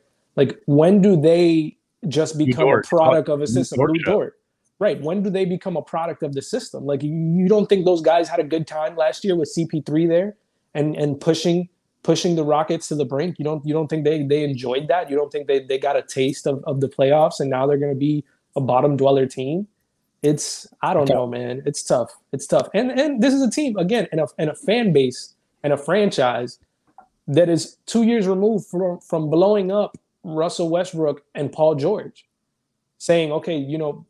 when do they just become a product of a system? Lou Dort. Right. When do they become a product of the system? Like, you don't think those guys had a good time last year with CP3 there and pushing the Rockets to the brink? You don't think they enjoyed that? You don't think they got a taste of the playoffs and now they're going to be a bottom dweller team? I don't know, man. It's tough. And this is a team, again, and a fan base and a franchise that is 2 years removed from blowing up Russell Westbrook and Paul George, saying, okay,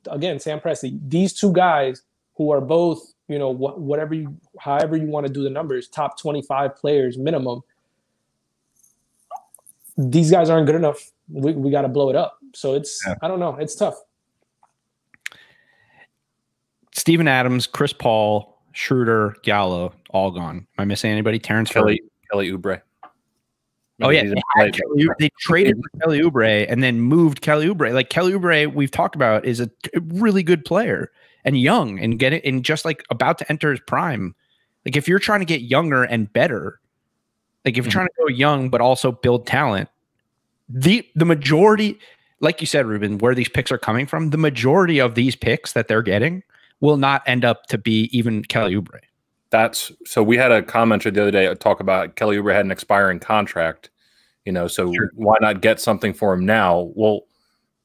again, Sam Presti, these two guys who are both, however you want to do the numbers, top 25 players minimum, these guys aren't good enough. We got to blow it up. So I don't know. It's tough. Steven Adams, Chris Paul, Schroder, Gallo, all gone. Am I missing anybody? Terrence Kelly Oubre. Oh yeah, they traded for Kelly Oubre and then moved Kelly Oubre. Like Kelly Oubre, we've talked about, is a really good player and young and just like about to enter his prime. Like if you're trying to get younger and better, like if you're trying to go young but also build talent, the majority, like you said, Ruben, where these picks are coming from, the majority of these picks that they're getting will not end up to be even Kelly Oubre. So we had a commenter the other day talk about Kelly Oubre had an expiring contract, so sure. Why not get something for him now? Well,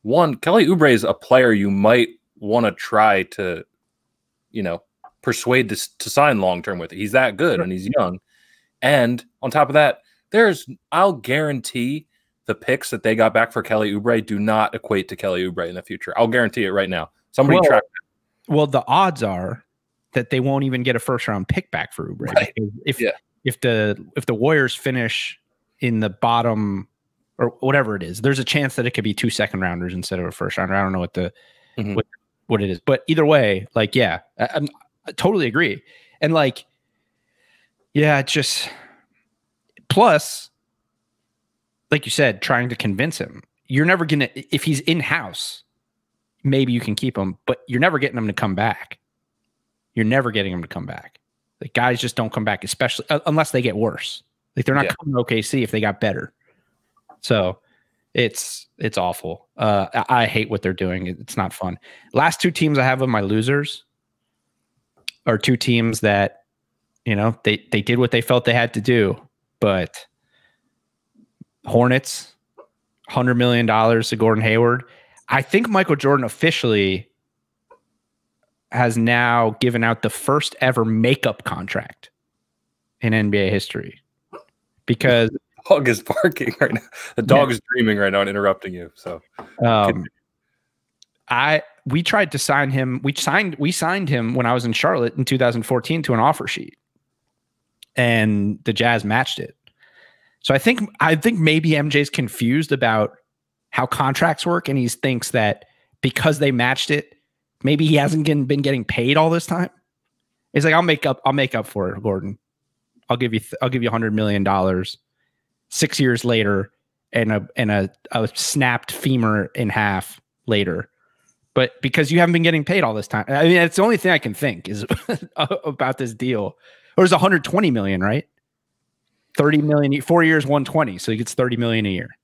one, Kelly Oubre is a player you might want to try to, persuade to sign long-term with. He's that good and he's young. And on top of that, I'll guarantee the picks that they got back for Kelly Oubre do not equate to Kelly Oubre in the future. I'll guarantee it right now. Somebody track that. Well, the odds are that they won't even get a first round pick back for Oubre. Right. If the Warriors finish in the bottom or whatever it is, there's a chance that it could be 2 second rounders instead of a first rounder. I don't know what it is, but either way, like, yeah, I totally agree. And like, yeah, it's just plus, like you said, trying to convince him. You're never going to, if he's in house, maybe you can keep him, but you're never getting him to come back. You're never getting him to come back. Like guys just don't come back, especially unless they get worse. Like they're not coming to OKC if they got better. So it's awful. I hate what they're doing. It's not fun. Last two teams I have of my losers are two teams that, they did what they felt they had to do, but Hornets, $100 million to Gordon Hayward. I think Michael Jordan officially has now given out the first ever makeup contract in NBA history because the dog is barking right now. The dog is dreaming right now and interrupting you. So we tried to sign him. We signed him when I was in Charlotte in 2014 to an offer sheet, and the Jazz matched it. So I think maybe MJ's confused about how contracts work, and he thinks that because they matched it, maybe he hasn't been getting paid all this time. He's like, I'll make up for it, Gordon. I'll give you $100 million 6 years later and a snapped femur in half later. But because you haven't been getting paid all this time, I mean, it's the only thing I can think is about this deal. Or it's $120 million, right? $30 million, 4 years, 120. So he gets $30 million a year.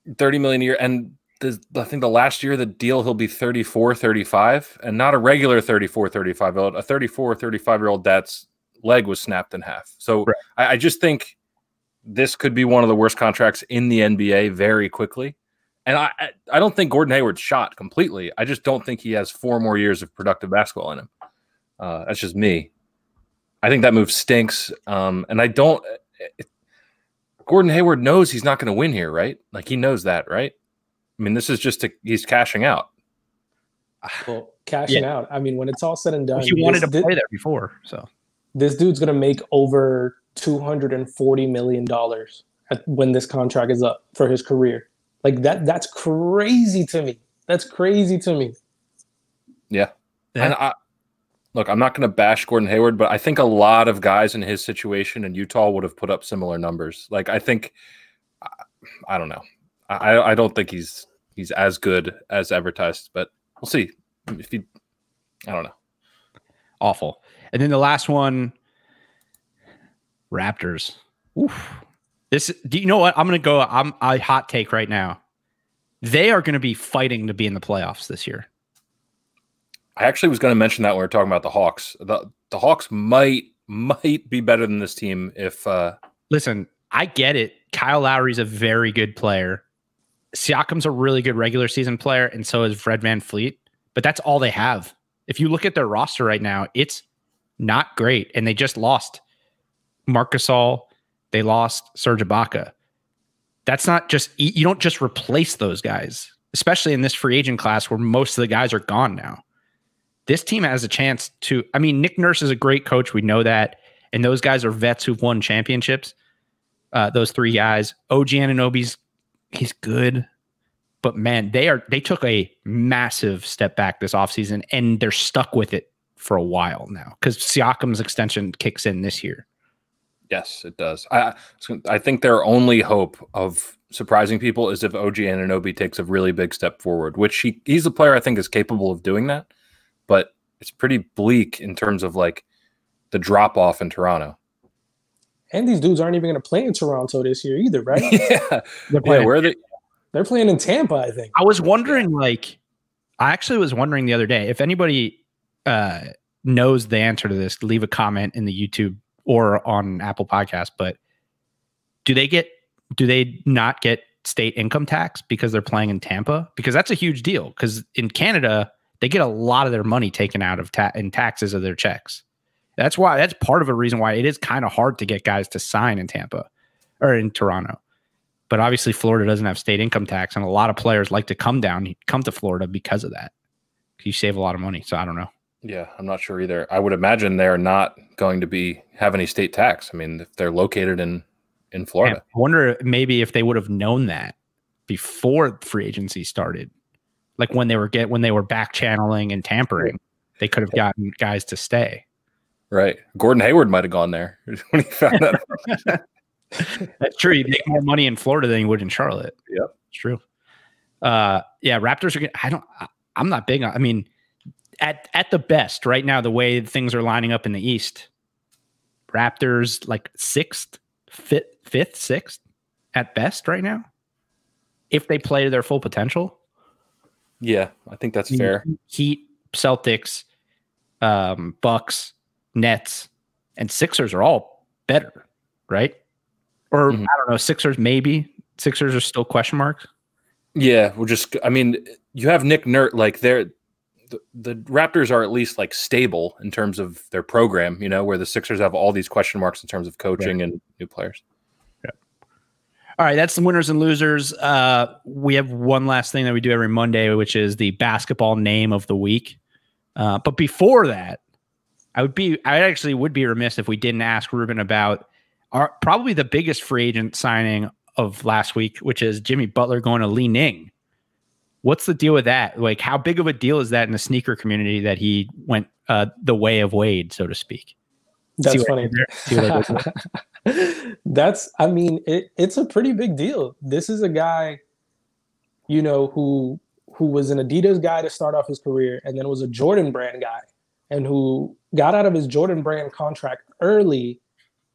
$30 million a year. And I think the last year, the deal, he'll be 34, 35, and not a regular 34, 35-year-old, a 34, 35-year-old that's leg was snapped in half. So right. I just think this could be one of the worst contracts in the NBA very quickly. And I don't think Gordon Hayward's shot completely. I just don't think he has 4 more years of productive basketball in him. That's just me. I think that move stinks. And I don't Gordon Hayward knows he's not going to win here, right? Like he knows that, right? I mean, this is just he's cashing out. Well, cashing out. I mean, when it's all said and done, he wanted to play there before. So this dude's going to make over $240 million when this contract is up for his career. Like that's crazy to me. That's crazy to me. Yeah. And I'm not going to bash Gordon Hayward, but I think a lot of guys in his situation in Utah would have put up similar numbers. Like, I think, I don't know. I don't think he's as good as advertised, but we'll see. I don't know. Awful. And then the last one, Raptors. Oof. Do you know what? I'm going to go. I hot take right now. They are going to be fighting to be in the playoffs this year. I actually was going to mention that when we were talking about the Hawks. The Hawks might be better than this team if. Listen, I get it. Kyle Lowry's a very good player. Siakam's a really good regular season player, and so is Fred VanVleet. But that's all they have. If you look at their roster right now, it's not great, and they just lost Marc Gasol. They lost Serge Ibaka. That's not just, you don't just replace those guys, especially in this free agent class where most of the guys are gone now. This team has a chance to, I mean, Nick Nurse is a great coach. We know that. And those guys are vets who've won championships. Those three guys. OG Anunoby's, he's good. But man, they took a massive step back this offseason, and they're stuck with it for a while now because Siakam's extension kicks in this year. Yes, it does. I think their only hope of surprising people is if OG Anunoby takes a really big step forward, which he's a player I think is capable of doing that, but it's pretty bleak in terms of like the drop off in Toronto. And these dudes aren't even going to play in Toronto this year either, right? Yeah. Where are they? They're playing in Tampa, I think. I was wondering, I actually was wondering the other day, if anybody knows the answer to this, leave a comment in the YouTube or on Apple Podcasts, but do they not get state income tax because they're playing in Tampa? Because that's a huge deal. Because in Canada, they get a lot of their money taken out of in taxes of their checks. That's part of a reason why it is kind of hard to get guys to sign in Tampa or in Toronto. But obviously Florida doesn't have state income tax, and a lot of players like to come to Florida because of that. You save a lot of money. So I don't know. Yeah, I'm not sure either. I would imagine they're not going to have any state tax. I mean, if they're located in Florida. I wonder maybe if they would have known that before free agency started, like when they were back channeling and tampering, they could have gotten guys to stay. Right. Gordon Hayward might have gone there when he found that. That's true. You make more money in Florida than you would in Charlotte. Yep. It's true. Raptors are I'm not big on, I mean, at the best right now, the way things are lining up in the East, Raptors like fifth, sixth at best right now, if they play to their full potential. Yeah, I think that's fair. Heat, Celtics, Bucks, Nets, and Sixers are all better, right? Or I don't know, Sixers maybe. Sixers are still question marks. Yeah, you have Nick Nurse, like the Raptors are at least like stable in terms of their program, where the Sixers have all these question marks in terms of coaching and new players. Yeah. All right, that's the winners and losers. We have one last thing that we do every Monday, which is the basketball name of the week. But before that, I actually would be remiss if we didn't ask Ruben about probably the biggest free agent signing of last week, which is Jimmy Butler going to Li Ning. What's the deal with that? Like, how big of a deal is that in the sneaker community that he went the way of Wade, so to speak? That's funny. It's a pretty big deal. This is a guy, who was an Adidas guy to start off his career, and then was a Jordan brand guy, and who got out of his Jordan brand contract early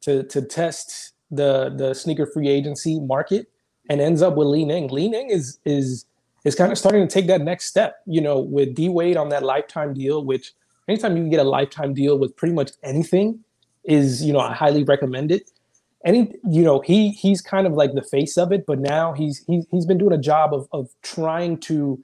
to test the sneaker free agency market, and ends up with Li Ning. Li Ning is kind of starting to take that next step, with D Wade on that lifetime deal, which anytime you can get a lifetime deal with pretty much anything is, I highly recommend it. And he's kind of like the face of it, but now he's been doing a job of trying to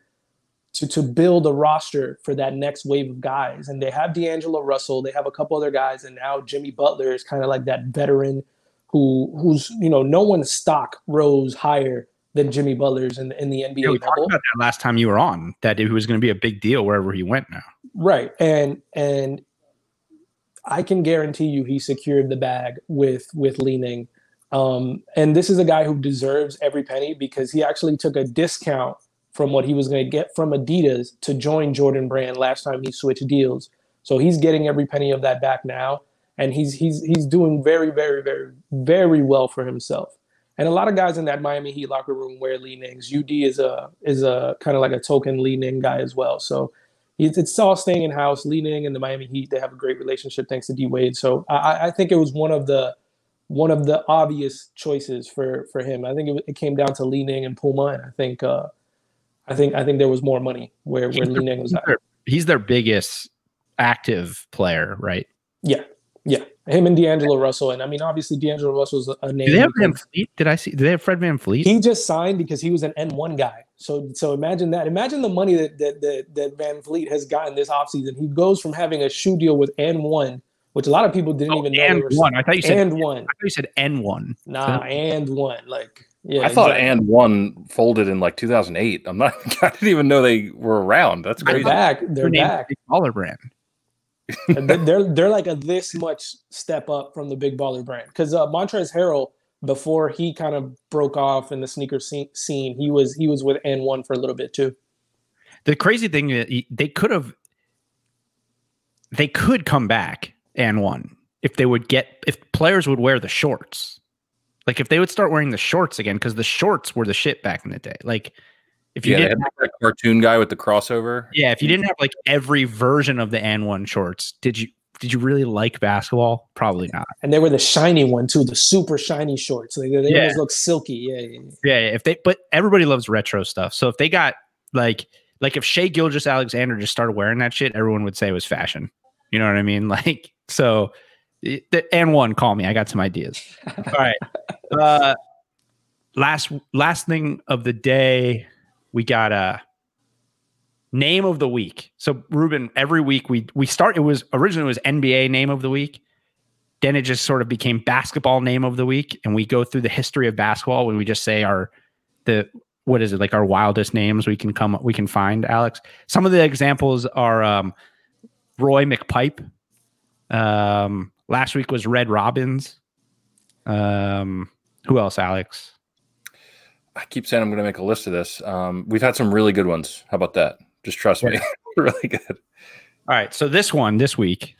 build a roster for that next wave of guys. And they have D'Angelo Russell, they have a couple other guys, and now Jimmy Butler is kind of like that veteran who's no one's stock rose higher than Jimmy Butler's in the NBA we bubble. talked about that last time you were on, that it was going to be a big deal wherever he went now. Right. And I can guarantee you he secured the bag with Li Ning. And this is a guy who deserves every penny, because he actually took a discount from what he was going to get from Adidas to join Jordan Brand last time he switched deals. So he's getting every penny of that back now. And he's doing very, very, very, very well for himself. And a lot of guys in that Miami Heat locker room wear Li Nings. UD is a kind of like a token Li Ning guy as well. So it's all staying in house. Li Ning and the Miami Heat, they have a great relationship thanks to D Wade. So I think it was one of the obvious choices for him. I think it came down to Li Ning and Puma, and I think there was more money where Li Ning was at. He's their biggest active player, right? Yeah. Him and D'Angelo Russell. And I mean, obviously D'Angelo Russell's a name. Do they have Van Fleet? Do they have Fred Van Fleet? He just signed because he was an N1 guy. So imagine that. Imagine the money that Van Fleet has gotten this offseason. He goes from having a shoe deal with N1, which a lot of people didn't even know. And one. I thought you said and one. I thought you said N1. Nah, and one. Like Yeah, I thought exactly. And One folded in like 2008. I didn't even know they were around. That's They're crazy. back. They're back. Big Baller brand. they're like a this much step up from the Big Baller brand because Montrezl Harrell, before he kind of broke off in the sneaker scene, he was with N1 for a little bit too. The crazy thing is they could come back N1 if players would wear the shorts. Like if they would start wearing the shorts again, because the shorts were the shit back in the day. Like if you didn't have that cartoon guy with the crossover. Yeah, if you didn't have like every version of the N1 shorts, did you really like basketball? Probably not. And they were the shiny one too, the super shiny shorts. They always look silky. Yeah. But everybody loves retro stuff. So if they got like if Shai Gilgeous-Alexander just started wearing that shit, everyone would say it was fashion. You know what I mean? Like, so the N1, call me. I got some ideas. All right. Last thing of the day, we got a name of the week. So Ruben, every week we start. It was originally NBA name of the week. Then it just sort of became basketball name of the week, and we go through the history of basketball when we just say our wildest names we can find. Alex, some of the examples are Roy McPipe. Last week was Red Robbins. Who else, Alex? I keep saying I'm going to make a list of this. We've had some really good ones. How about that? Just trust me. Really good. All right. So this week,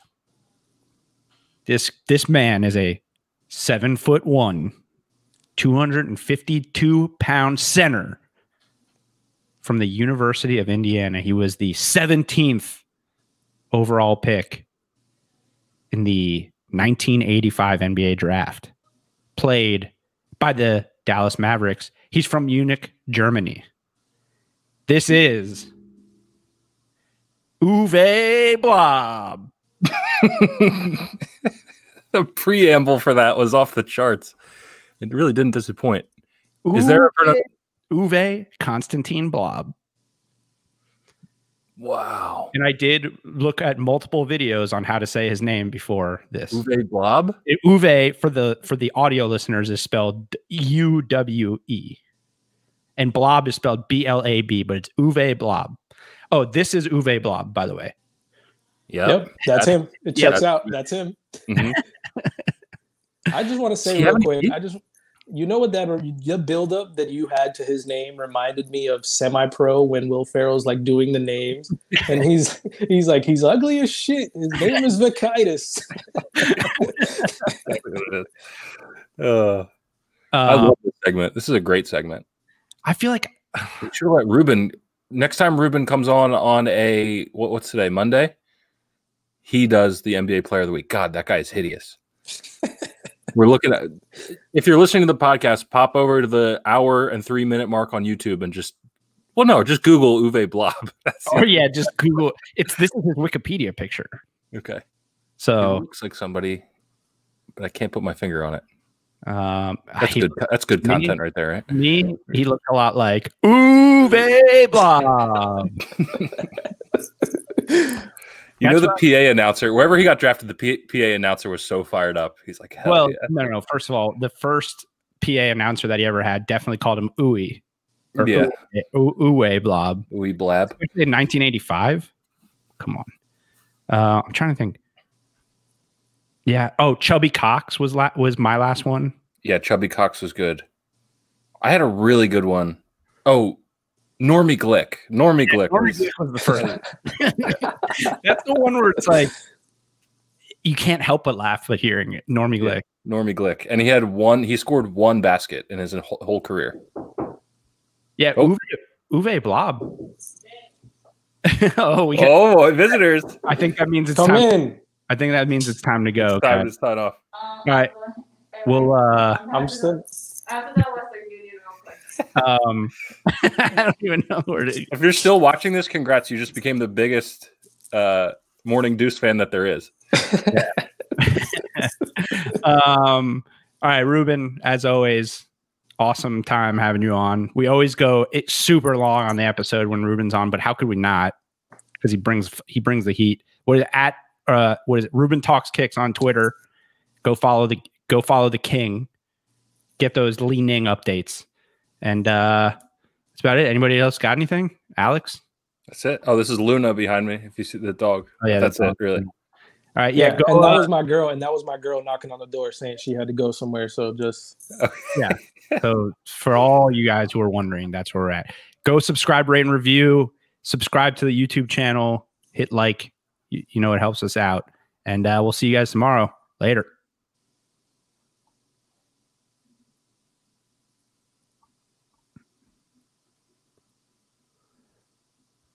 this man is a 7'1", 252-pound center from the University of Indiana. He was the 17th overall pick in the 1985 NBA draft. Played by the Dallas Mavericks. He's from Munich, Germany. This is Uwe Blab. The preamble for that was off the charts. It really didn't disappoint. Is there Uwe Konstantin Blab? Wow. And I did look at multiple videos on how to say his name before this. Uwe Blab? Uwe for the audio listeners is spelled U-W-E. And Blob is spelled B-L-A-B, but it's Uwe Blab. Oh, this is Uwe Blab, by the way. Yep, that's him. It checks out. That's him. Mm-hmm. I just want to say real quick, you know what the buildup that you had to his name reminded me of Semi-Pro when Will Ferrell's like doing the names, and he's like, he's ugly as shit. His name is Vakitis. I love this segment. This is a great segment. I feel like we should let Ruben. Next time Ruben comes on a what's today, Monday? He does the NBA Player of the Week. God, that guy is hideous. We're looking at. If you're listening to the podcast, pop over to the hour and 3-minute mark on YouTube and just Google Uwe Blab. Just Google. This is his Wikipedia picture. Okay. So it looks like somebody, but I can't put my finger on it. That's good. That's good content right there, right? He looked a lot like Uwe Blab. You know, the PA announcer, wherever he got drafted, the PA announcer was so fired up. He's like, hell yeah. No. First of all, the first PA announcer that he ever had definitely called him Uwe. Yeah. Uwe Blab. Uwe Blab. In 1985? Come on. I'm trying to think. Yeah. Oh, Chubby Cox was my last one. Yeah, Chubby Cox was good. I had a really good one. Oh, Normie Glick. Normie Glick was the first. That's the one where it's like you can't help but laugh at hearing it. Normie Glick. Normie Glick. And he scored one basket in his whole career. Yeah, Uwe Blab. Visitors. I think that means it's Come time. in. I think that means it's time to go. It's time to sign off. All right. Well, I'm still. I don't even know where to. If you're still watching this, congrats! You just became the biggest Morning Deuce fan that there is. All right, Ruben. As always, awesome time having you on. We always go it's super long on the episode when Ruben's on, but how could we not? Because he brings the heat. What is it? Ruben Talks Kicks on Twitter. Go follow the king. Get those Li Ning updates. And that's about it. Anybody else got anything? Alex? That's it. Oh, this is Luna behind me. If you see the dog. Oh, yeah, that's it, really. All right, yeah. Go, and that was my girl, knocking on the door saying she had to go somewhere. So just yeah. So for all you guys who are wondering, that's where we're at. Go subscribe, rate, and review. Subscribe to the YouTube channel. Hit like. You know, it helps us out. And we'll see you guys tomorrow. Later.